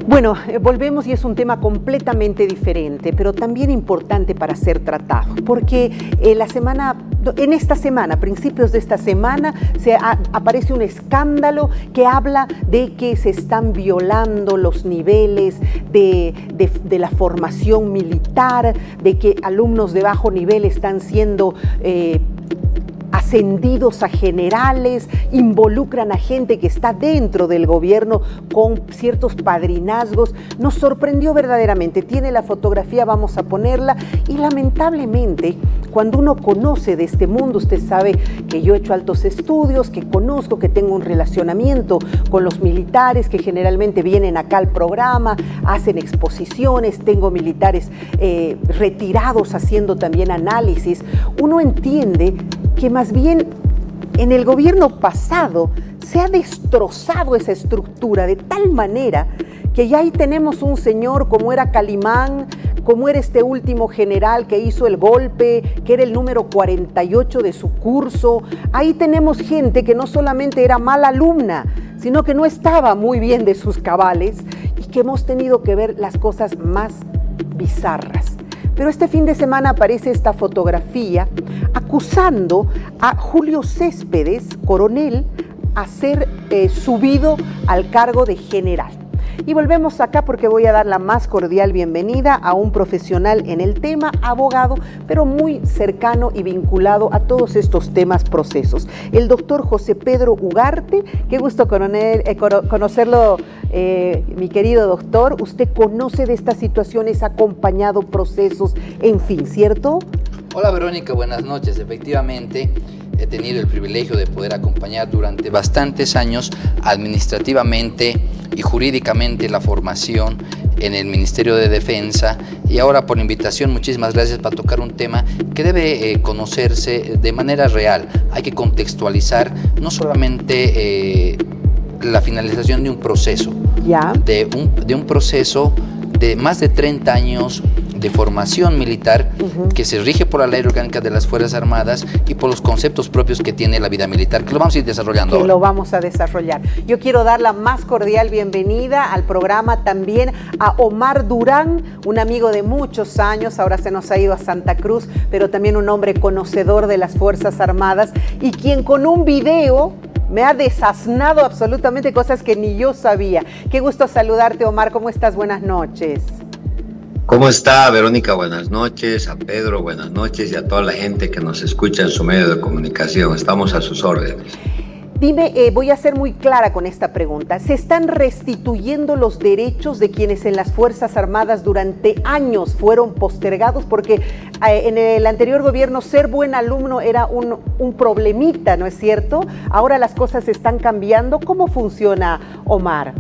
Bueno, volvemos y es un tema completamente diferente, pero también importante para ser tratado, porque en esta semana, principios de esta semana, aparece un escándalo que habla de que se están violando los niveles de la formación militar, de que alumnos de bajo nivel están siendo ascendidos a generales, involucran a gente que está dentro del gobierno con ciertos padrinazgos. Nos sorprendió verdaderamente. Tiene la fotografía, vamos a ponerla, y lamentablemente cuando uno conoce de este mundo, usted sabe que yo he hecho altos estudios, que conozco, que tengo un relacionamiento con los militares que generalmente vienen acá al programa, hacen exposiciones, tengo militares retirados haciendo también análisis. Uno entiende que más bien en el gobierno pasado se ha destrozado esa estructura de tal manera que ya ahí tenemos un señor como era Calimán, como era este último general que hizo el golpe, que era el número 48 de su curso. Ahí tenemos gente que no solamente era mala alumna, sino que no estaba muy bien de sus cabales y que hemos tenido que ver las cosas más bizarras. Pero este fin de semana aparece esta fotografía acusando a Julio Céspedes, coronel, a ser subido al cargo de general. Y volvemos acá porque voy a dar la más cordial bienvenida a un profesional en el tema, abogado, pero muy cercano y vinculado a todos estos temas, procesos. El doctor José Pedro Ugarte, qué gusto conocerlo, mi querido doctor. Usted conoce de estas situaciones, ha acompañado procesos, en fin, ¿cierto? Hola Verónica, buenas noches. Efectivamente, he tenido el privilegio de poder acompañar durante bastantes años administrativamente y jurídicamente la formación en el Ministerio de Defensa, y ahora por invitación, muchísimas gracias, para tocar un tema que debe conocerse de manera real. Hay que contextualizar no solamente la finalización de un proceso, de un proceso de más de 30 años de formación militar, que se rige por la Ley Orgánica de las Fuerzas Armadas y por los conceptos propios que tiene la vida militar, que lo vamos a ir desarrollando ahora. Lo vamos a desarrollar. Yo quiero dar la más cordial bienvenida al programa también a Omar Durán, un amigo de muchos años, ahora se nos ha ido a Santa Cruz, pero también un hombre conocedor de las Fuerzas Armadas y quien con un video me ha desasnado absolutamente cosas que ni yo sabía. Qué gusto saludarte, Omar. ¿Cómo estás? Buenas noches. ¿Cómo está, Verónica? Buenas noches. A Pedro, buenas noches. Y a toda la gente que nos escucha en su medio de comunicación. Estamos a sus órdenes. Dime, voy a ser muy clara con esta pregunta. ¿Se están restituyendo los derechos de quienes en las Fuerzas Armadas durante años fueron postergados? Porque en el anterior gobierno ser buen alumno era un problemita, ¿no es cierto? Ahora las cosas están cambiando. ¿Cómo funciona, Omar?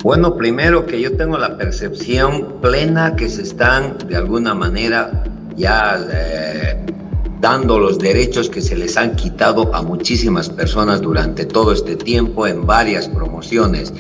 Bueno, primero que yo tengo la percepción plena que se están de alguna manera ya dando los derechos que se les han quitado a muchísimas personas durante todo este tiempo en varias promociones.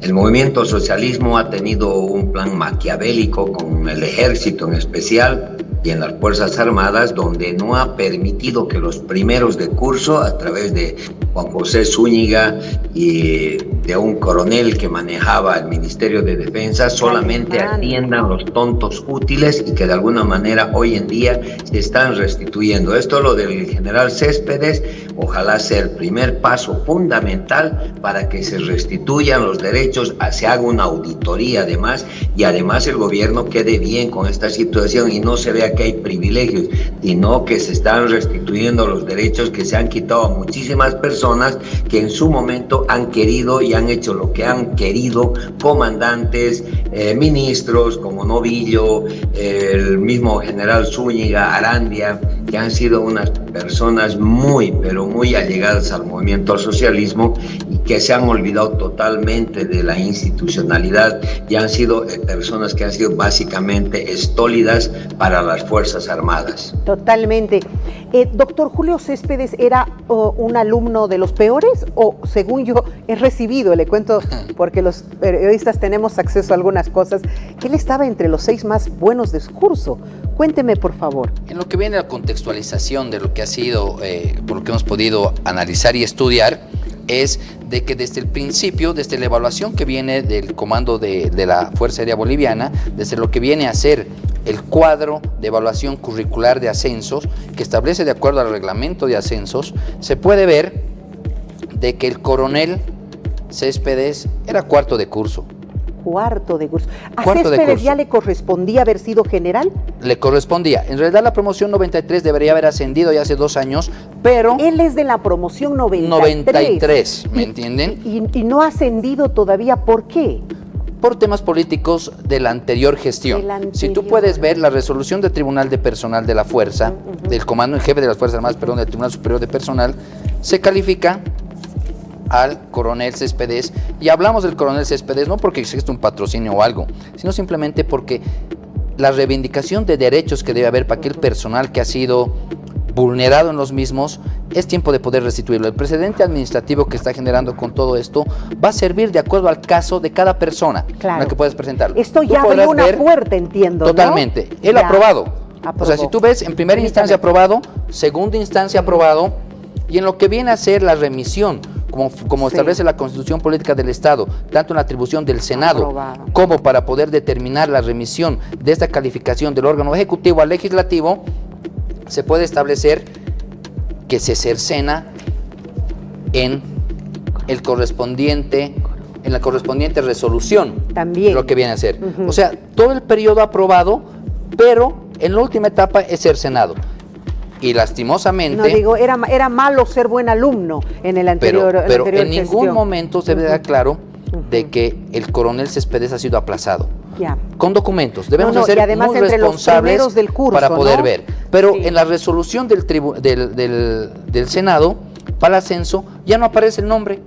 El movimiento socialismo ha tenido un plan maquiavélico con el ejército en especial y en las Fuerzas Armadas, donde no ha permitido que los primeros de curso, a través de Juan José Zúñiga y de un coronel que manejaba el Ministerio de Defensa, solamente atiendan los tontos útiles y que de alguna manera hoy en día se están restituyendo. Esto, lo del general Céspedes, ojalá sea el primer paso fundamental para que se restituyan los derechos, se haga una auditoría además, y además el gobierno quede bien con esta situación y no se vea que hay privilegios, sino que se están restituyendo los derechos que se han quitado a muchísimas personas que en su momento han querido y han hecho lo que han querido, comandantes, ministros como Novillo, el mismo general Zúñiga, Arandia, que han sido unas personas muy, pero muy allegadas al movimiento al socialismo y que se han olvidado totalmente de la institucionalidad y han sido personas que han sido básicamente estólidas para las Fuerzas Armadas. Totalmente. Doctor Julio Céspedes, ¿era un alumno de los peores? O según yo he recibido, le cuento porque los periodistas tenemos acceso a algunas cosas, que él estaba entre los 6 más buenos de su curso. Cuénteme, por favor. En lo que viene la contextualización de lo que ha sido, por lo que hemos podido analizar y estudiar, es de que desde el principio, desde la evaluación que viene del comando de la Fuerza Aérea Boliviana, desde lo que viene a ser el cuadro de evaluación curricular de ascensos, que establece de acuerdo al reglamento de ascensos, se puede ver de que el coronel Céspedes era cuarto de curso. Cuarto de curso. ¿A Céspedes ya le correspondía haber sido general? Le correspondía. En realidad la promoción 93 debería haber ascendido ya hace 2 años, pero... Él es de la promoción 93, ¿me entienden? Y no ha ascendido todavía, ¿por qué? Por temas políticos de la anterior gestión. Si tú puedes ver la resolución del Tribunal de Personal de la Fuerza, del Comando en Jefe de las Fuerzas Armadas, perdón, del Tribunal Superior de Personal, se califica al coronel Céspedes, y hablamos del coronel Céspedes no porque existe un patrocinio o algo, sino simplemente porque la reivindicación de derechos que debe haber para aquel personal que ha sido vulnerado en los mismos, es tiempo de poder restituirlo. El precedente administrativo que está generando con todo esto va a servir de acuerdo al caso de cada persona, claro, en la que puedes presentarlo. Esto ya abrió una puerta, entiendo, totalmente, ¿no? Él aprobado. O sea, si tú ves, en primera instancia aprobado, segunda instancia aprobado, y en lo que viene a ser la remisión, como establece la Constitución Política del Estado, tanto en la atribución del Senado como para poder determinar la remisión de esta calificación del órgano ejecutivo al legislativo, se puede establecer que se cercena en el correspondiente en la correspondiente resolución. También. Lo que viene a ser. O sea, todo el periodo aprobado, pero en la última etapa es cercenado. Y lastimosamente... No, digo, era malo ser buen alumno en el anterior Pero anterior en ningún momento se debe dar claro de que el coronel Céspedes ha sido aplazado. Ya. Con documentos. Debemos y ser además muy entre los responsables primeros del curso, para poder ¿no? ver. Pero Sí. en la resolución del Senado para el ascenso ya no aparece el nombre.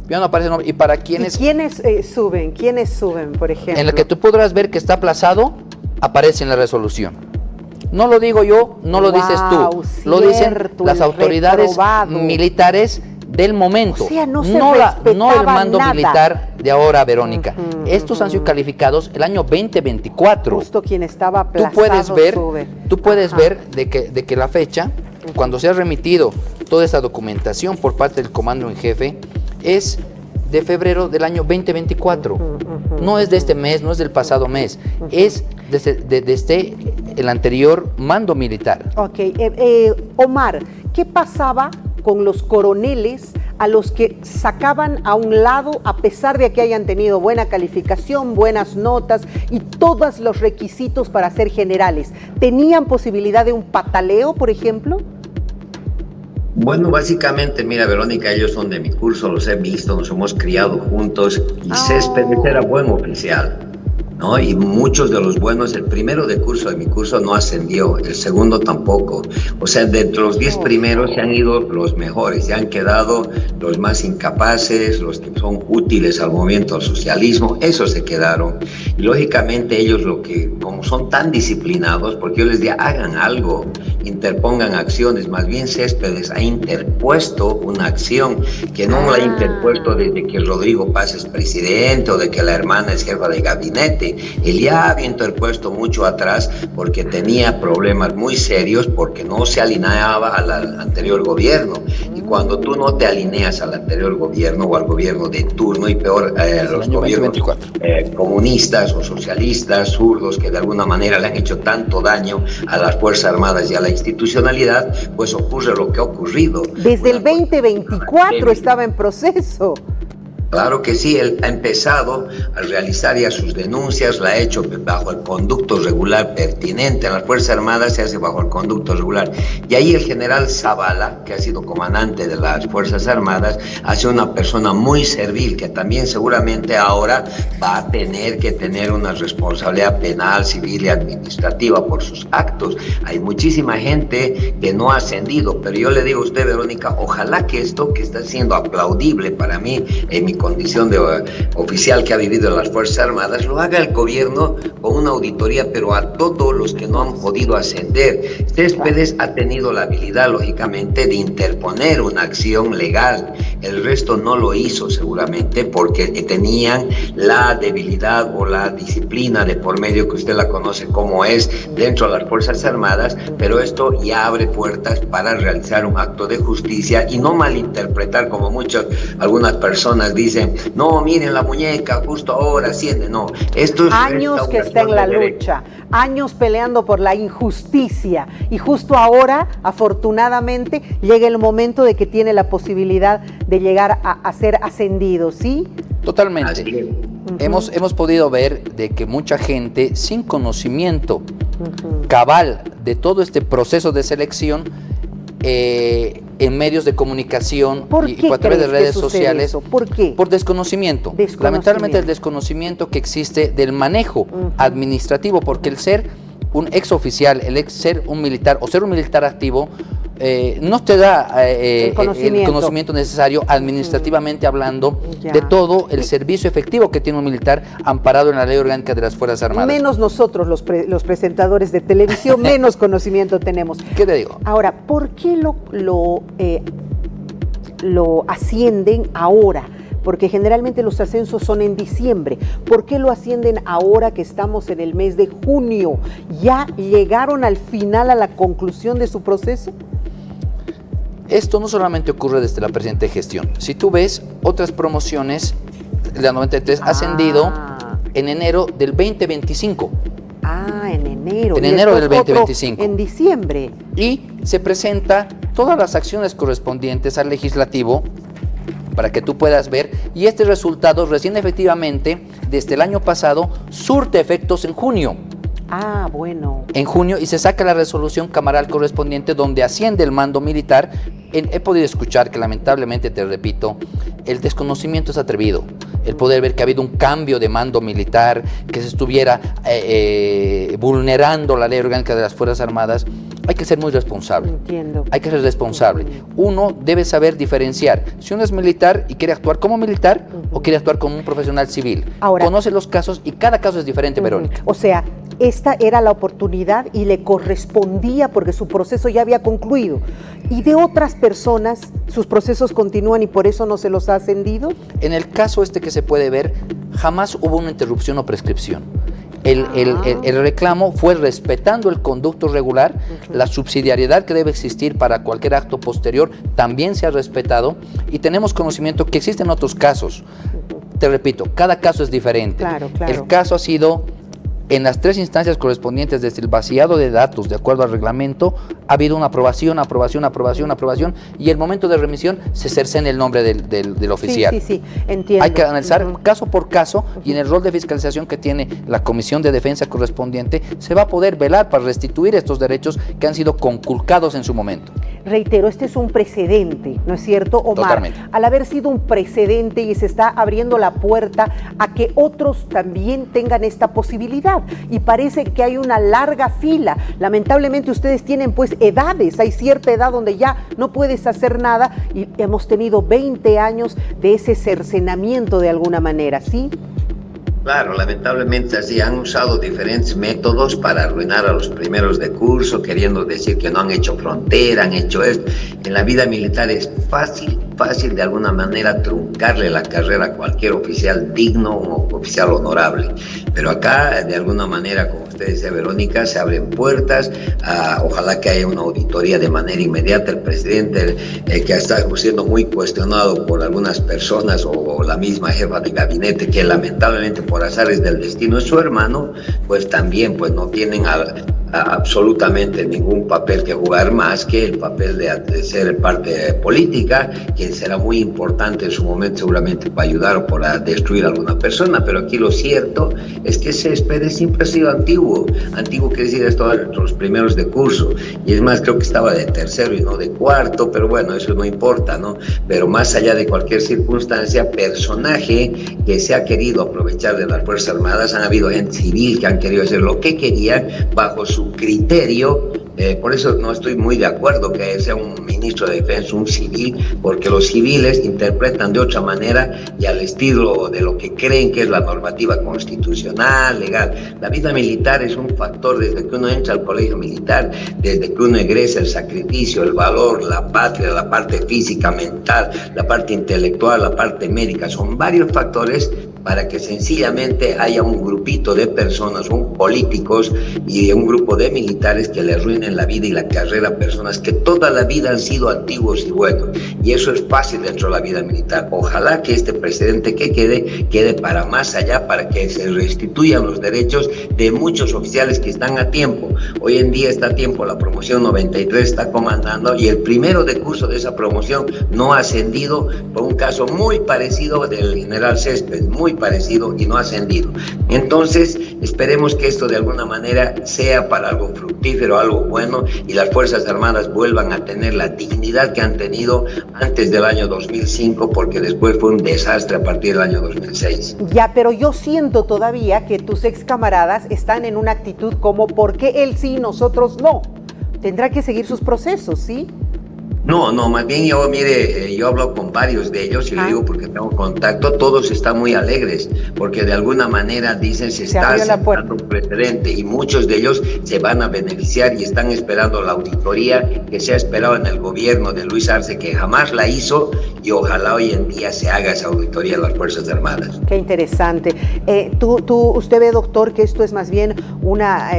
Ya no aparece el nombre. Y para quienes... ¿Y quiénes suben? ¿Quiénes suben, por ejemplo? En la que tú podrás ver que está aplazado, aparece en la resolución. No lo digo yo, no lo dices tú. Lo dicen Cierto, las el autoridades reprobado. militares del momento. O sea, no se no el respetaba mando nada. militar de ahora, Verónica. Estos han sido calificados el año 2024. Justo quien estaba aplazado Tú puedes Ajá. ver de que la fecha, cuando se ha remitido toda esta documentación por parte del comando en jefe, es de febrero del año 2024. No es de este mes, no es del pasado mes, es desde el anterior mando militar. Ok, Omar, ¿qué pasaba con los coroneles a los que sacaban a un lado a pesar de que hayan tenido buena calificación, buenas notas y todos los requisitos para ser generales? ¿Tenían posibilidad de un pataleo, por ejemplo? Bueno, básicamente, mira, Verónica, ellos son de mi curso, los he visto, nos hemos criado juntos y Céspedes era buen oficial, ¿no? Y muchos de los buenos, el primero de curso de mi curso no ascendió, el segundo tampoco. O sea, de entre los 10 primeros se han ido los mejores, se han quedado los más incapaces, los que son útiles al movimiento al socialismo, esos se quedaron. Y lógicamente ellos como son tan disciplinados, porque yo les digo, hagan algo, interpongan acciones, más bien Céspedes ha interpuesto una acción que no la ha interpuesto desde que Rodrigo Paz es presidente o de que la hermana es jefa de gabinete. Él ya había interpuesto mucho atrás porque tenía problemas muy serios porque no se alineaba al anterior gobierno. Y cuando tú no te alineas al anterior gobierno o al gobierno de turno y peor los gobiernos comunistas o socialistas, zurdos, que de alguna manera le han hecho tanto daño a las Fuerzas Armadas y a la institucionalidad, pues ocurre lo que ha ocurrido. Desde el 2024 estaba en proceso. Claro que sí, él ha empezado a realizar ya sus denuncias, la ha hecho bajo el conducto regular pertinente. En las Fuerzas Armadas se hace bajo el conducto regular. Y ahí el general Zavala, que ha sido comandante de las Fuerzas Armadas, ha sido una persona muy servil, que también seguramente ahora va a tener que tener una responsabilidad penal, civil y administrativa por sus actos. Hay muchísima gente que no ha ascendido, pero yo le digo a usted, Verónica, ojalá que esto que está siendo aplaudible para mí en mi condición de oficial que ha vivido en las Fuerzas Armadas, lo haga el gobierno con una auditoría, pero a todos los que no han podido ascender. Céspedes ha tenido la habilidad, lógicamente, de interponer una acción legal. El resto no lo hizo, seguramente, porque tenían la debilidad o la disciplina de por medio, que usted la conoce como es, dentro de las Fuerzas Armadas, pero esto ya abre puertas para realizar un acto de justicia y no malinterpretar como algunas personas dicen, no, miren la muñeca, justo ahora asciende. No, esto es años que está en la lucha, años peleando por la injusticia y justo ahora, afortunadamente, llega el momento de que tiene la posibilidad de llegar a ser ascendido, ¿sí? Totalmente. Hemos podido ver de que mucha gente sin conocimiento cabal de todo este proceso de selección en medios de comunicación y a través de redes sociales. Eso? ¿Por qué? Por desconocimiento. Lamentablemente el desconocimiento que existe del manejo administrativo, porque el ser un exoficial, ser un militar o ser un militar activo no te da el conocimiento necesario administrativamente hablando de todo el servicio efectivo que tiene un militar amparado en la Ley Orgánica de las Fuerzas Armadas. Menos nosotros los presentadores de televisión, menos conocimiento tenemos. ¿Qué te digo? Ahora, ¿por qué lo ascienden ahora? Porque generalmente los ascensos son en diciembre. ¿Por qué lo ascienden ahora que estamos en el mes de junio? ¿Ya llegaron al final, a la conclusión de su proceso? Esto no solamente ocurre desde la presente gestión. Si tú ves otras promociones, la 93 ha ascendido en enero del 2025. En enero. En enero del 2025. En diciembre. Y se presenta todas las acciones correspondientes al legislativo para que tú puedas ver, y este resultado recién efectivamente, desde el año pasado, surte efectos en junio. Ah, bueno. En junio, y se saca la resolución camaral correspondiente donde asciende el mando militar. He podido escuchar que lamentablemente, te repito, el desconocimiento es atrevido. El poder ver que ha habido un cambio de mando militar, que se estuviera vulnerando la ley orgánica de las Fuerzas Armadas. Hay que ser muy responsable. Entiendo. Hay que ser responsable. Uno debe saber diferenciar si uno es militar y quiere actuar como militar o quiere actuar como un profesional civil. Ahora, conoce los casos y cada caso es diferente, Verónica. O sea, esta era la oportunidad y le correspondía porque su proceso ya había concluido. ¿Y de otras personas sus procesos continúan y por eso no se los ha ascendido? En el caso este que se puede ver, jamás hubo una interrupción o prescripción. El reclamo fue respetando el conducto regular, la subsidiariedad que debe existir para cualquier acto posterior también se ha respetado, y tenemos conocimiento que existen otros casos. Te repito, cada caso es diferente. Claro. El caso ha sido, en las 3 instancias correspondientes, desde el vaciado de datos de acuerdo al reglamento, ha habido una aprobación, y el momento de remisión se cercena el nombre del oficial. Sí, entiendo. Hay que analizar caso por caso, y en el rol de fiscalización que tiene la Comisión de Defensa correspondiente, se va a poder velar para restituir estos derechos que han sido conculcados en su momento. Reitero, este es un precedente, ¿no es cierto, Omar? Totalmente. Al haber sido un precedente y se está abriendo la puerta a que otros también tengan esta posibilidad. Y parece que hay una larga fila. Lamentablemente ustedes tienen pues edades, hay cierta edad donde ya no puedes hacer nada y hemos tenido 20 años de ese cercenamiento de alguna manera, ¿sí? Claro, lamentablemente así han usado diferentes métodos para arruinar a los primeros de curso, queriendo decir que no han hecho frontera, han hecho esto. En la vida militar es fácil de alguna manera truncarle la carrera a cualquier oficial digno o oficial honorable. Pero acá, de alguna manera, como usted decía, Verónica, se abren puertas. Ojalá que haya una auditoría de manera inmediata. El presidente, que está siendo muy cuestionado por algunas personas o la misma jefa de gabinete, que lamentablemente por azares del destino es su hermano, pues también pues no tienen absolutamente ningún papel que jugar más que el papel de ser parte política, que será muy importante en su momento seguramente para ayudar o para destruir a alguna persona. Pero aquí lo cierto es que ese SPD siempre ha sido antiguo quiere decir esto, los primeros de curso, y es más, creo que estaba de tercero y no de cuarto, pero bueno, eso no importa, ¿no? Pero más allá de cualquier circunstancia, personaje que se ha querido aprovechar de las Fuerzas Armadas, han habido gente civil que han querido hacer lo que querían bajo su criterio. Por eso no estoy muy de acuerdo que sea un ministro de Defensa, un civil, porque los civiles interpretan de otra manera y al estilo de lo que creen que es la normativa constitucional, legal. La vida militar es un factor desde que uno entra al colegio militar, desde que uno egresa, el sacrificio, el valor, la patria, la parte física, mental, la parte intelectual, la parte médica. Son varios factores para que sencillamente haya un grupito de personas, políticos y un grupo de militares que le arruinen la vida y la carrera a personas que toda la vida han sido antiguos y buenos. Y eso es fácil dentro de la vida militar. Ojalá que este precedente que quede para más allá, para que se restituyan los derechos de muchos oficiales que están a tiempo. Hoy en día está a tiempo, la promoción 93 está comandando y el primero de curso de esa promoción no ha ascendido por un caso muy parecido del general Céspedes, muy parecido, y no ha ascendido. Entonces, esperemos que esto de alguna manera sea para algo fructífero, algo bueno, y las Fuerzas Armadas vuelvan a tener la dignidad que han tenido antes del año 2005, porque después fue un desastre a partir del año 2006. Ya, pero yo siento todavía que tus ex camaradas están en una actitud como ¿por qué él sí y nosotros no? Tendrá que seguir sus procesos, ¿sí? No, más bien yo hablo con varios de ellos y le digo porque tengo contacto, todos están muy alegres porque de alguna manera dicen se está sentando un precedente y muchos de ellos se van a beneficiar y están esperando la auditoría que se ha esperado en el gobierno de Luis Arce, que jamás la hizo, y ojalá hoy en día se haga esa auditoría en las Fuerzas Armadas. Qué interesante. Usted ve, doctor, que esto es más bien una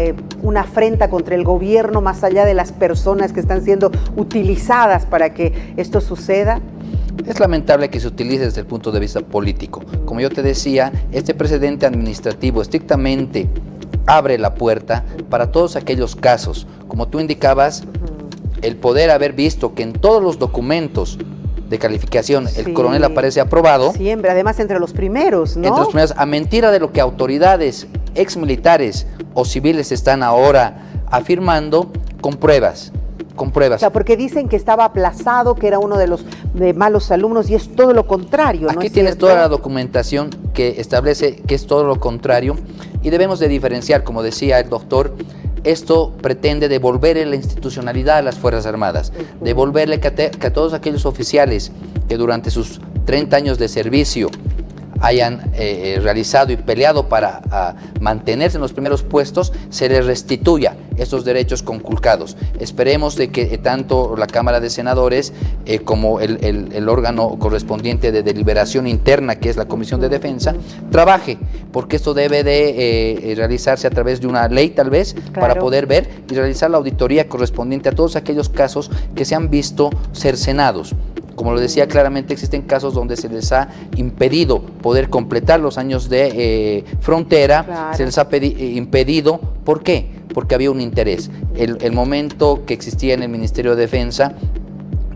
afrenta contra el gobierno, más allá de las personas que están siendo utilizadas para que esto suceda. Es lamentable que se utilice desde el punto de vista político. Como yo te decía, este precedente administrativo estrictamente abre la puerta para todos aquellos casos. Como tú indicabas, el poder haber visto que en todos los documentos de calificación. Sí. El coronel aparece aprobado. Siempre, además entre los primeros, ¿no? Entre los primeros, a mentira de lo que autoridades exmilitares o civiles están ahora afirmando, con pruebas. O sea, porque dicen que estaba aplazado, que era uno de los malos alumnos, y es todo lo contrario, ¿no? Aquí es tienes cierto? toda la documentación que establece que es todo lo contrario, y debemos de diferenciar, como decía el doctor, esto pretende devolverle la institucionalidad a las Fuerzas Armadas, devolverle que a todos aquellos oficiales que durante sus 30 años de servicio hayan realizado y peleado para mantenerse en los primeros puestos, se les restituya estos derechos conculcados. Esperemos de que tanto la Cámara de Senadores como el órgano correspondiente de deliberación interna, que es la Comisión de Defensa, trabaje, porque esto debe de realizarse a través de una ley tal vez, para poder ver y realizar la auditoría correspondiente a todos aquellos casos que se han visto cercenados. Como lo decía claramente, existen casos donde se les ha impedido poder completar los años de frontera, se les ha impedido. ¿Por qué? Porque había un interés. El momento que existía en el Ministerio de Defensa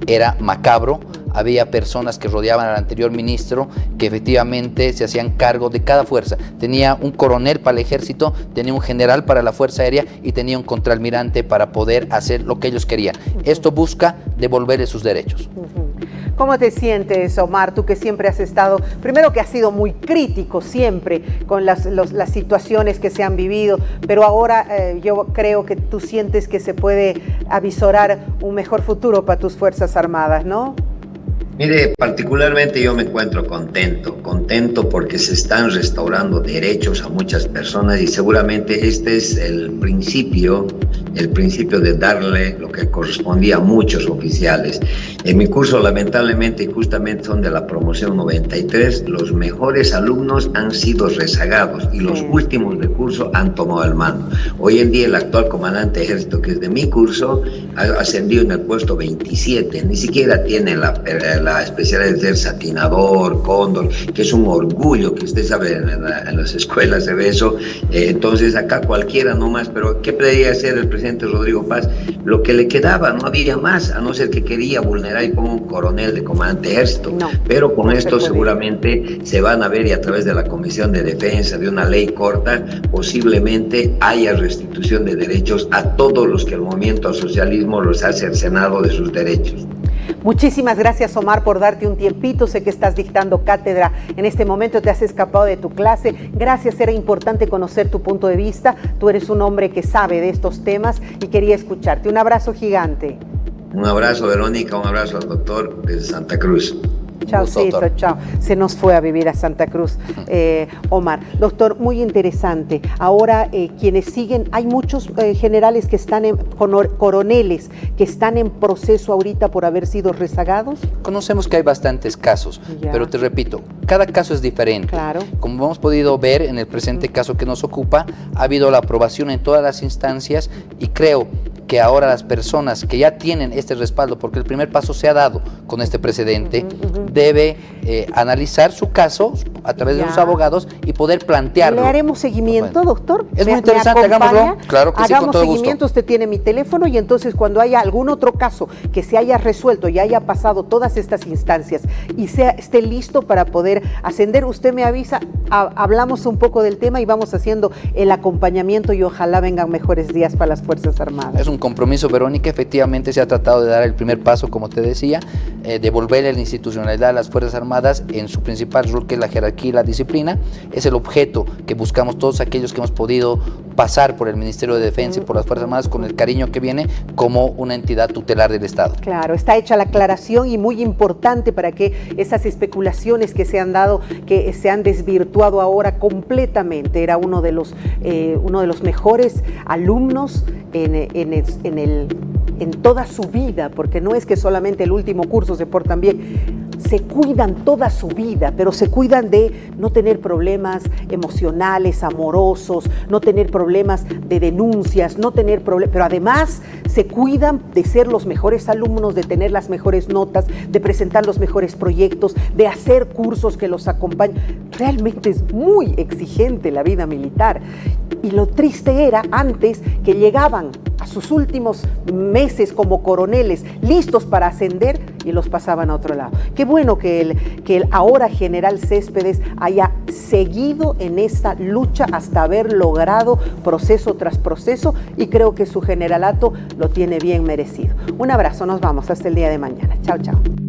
era macabro. Había personas que rodeaban al anterior ministro que efectivamente se hacían cargo de cada fuerza. Tenía un coronel para el ejército, tenía un general para la Fuerza Aérea y tenía un contraalmirante para poder hacer lo que ellos querían. Esto busca devolverle sus derechos. ¿Cómo te sientes, Omar? Tú que siempre has estado, primero que has sido muy crítico siempre con las situaciones que se han vivido, pero ahora yo creo que tú sientes que se puede avisorar un mejor futuro para tus Fuerzas Armadas, ¿no? Mire, particularmente yo me encuentro contento porque se están restaurando derechos a muchas personas y seguramente este es el principio de darle lo que correspondía a muchos oficiales. En mi curso, lamentablemente, justamente son de la promoción 93, los mejores alumnos han sido rezagados y los últimos de curso han tomado el mando. Hoy en día el actual comandante de ejército, que es de mi curso, ha ascendido en el puesto 27, ni siquiera tiene la especialidad de ser satinador, cóndor, que es un orgullo, que usted sabe, en las escuelas se ve eso. Entonces acá cualquiera nomás, pero ¿qué podría hacer el presidente Rodrigo Paz? Lo que le quedaba, no había más, a no ser que quería vulnerar y ponga un coronel de comandante de ejército. Pero con esto seguramente se van a ver, y a través de la Comisión de Defensa, de una ley corta, posiblemente haya restitución de derechos a todos los que el movimiento al socialismo los ha cercenado de sus derechos. Muchísimas gracias, Omar, por darte un tiempito. Sé que estás dictando cátedra en este momento, te has escapado de tu clase. Gracias, era importante conocer tu punto de vista. Tú eres un hombre que sabe de estos temas y quería escucharte. Un abrazo gigante. Un abrazo, Verónica, un abrazo al doctor desde Santa Cruz. Chaucito, chao. Se nos fue a vivir a Santa Cruz, Omar. Doctor, muy interesante. Ahora, quienes siguen, hay muchos generales que están, coroneles, que están en proceso ahorita por haber sido rezagados. Conocemos que hay bastantes casos, pero te repito, cada caso es diferente. Claro. Como hemos podido ver en el presente caso que nos ocupa, ha habido la aprobación en todas las instancias y creo que ahora las personas que ya tienen este respaldo, porque el primer paso se ha dado con este precedente, debe analizar su caso a través de sus abogados y poder plantearlo. ¿Le haremos seguimiento, doctor? Es muy interesante, hagámoslo. Claro que sí, con todo gusto. Seguimiento, usted tiene mi teléfono y entonces cuando haya algún otro caso que se haya resuelto y haya pasado todas estas instancias y esté listo para poder ascender, usted me avisa, hablamos un poco del tema y vamos haciendo el acompañamiento y ojalá vengan mejores días para las Fuerzas Armadas. Es un compromiso, Verónica. Efectivamente se ha tratado de dar el primer paso, como te decía, devolverle la institucionalidad a las Fuerzas Armadas en su principal rol, que es la jerarquía y la disciplina. Es el objeto que buscamos todos aquellos que hemos podido pasar por el Ministerio de Defensa y por las Fuerzas Armadas, con el cariño que viene como una entidad tutelar del Estado. Claro, está hecha la aclaración y muy importante para que esas especulaciones que se han dado, que se han desvirtuado ahora completamente. Era uno de los mejores alumnos en toda su vida, porque no es que solamente el último curso se portan bien, se cuidan toda su vida, pero se cuidan de no tener problemas emocionales, amorosos, no tener problemas de denuncias, no tener problemas, pero además se cuidan de ser los mejores alumnos, de tener las mejores notas, de presentar los mejores proyectos, de hacer cursos que los acompañen. Realmente es muy exigente la vida militar. Y lo triste era antes que llegaban a sus últimos meses como coroneles, listos para ascender, y los pasaban a otro lado. Qué bueno que el ahora general Céspedes haya seguido en esta lucha hasta haber logrado proceso tras proceso, y creo que su generalato lo tiene bien merecido. Un abrazo, nos vamos hasta el día de mañana. Chao, chao.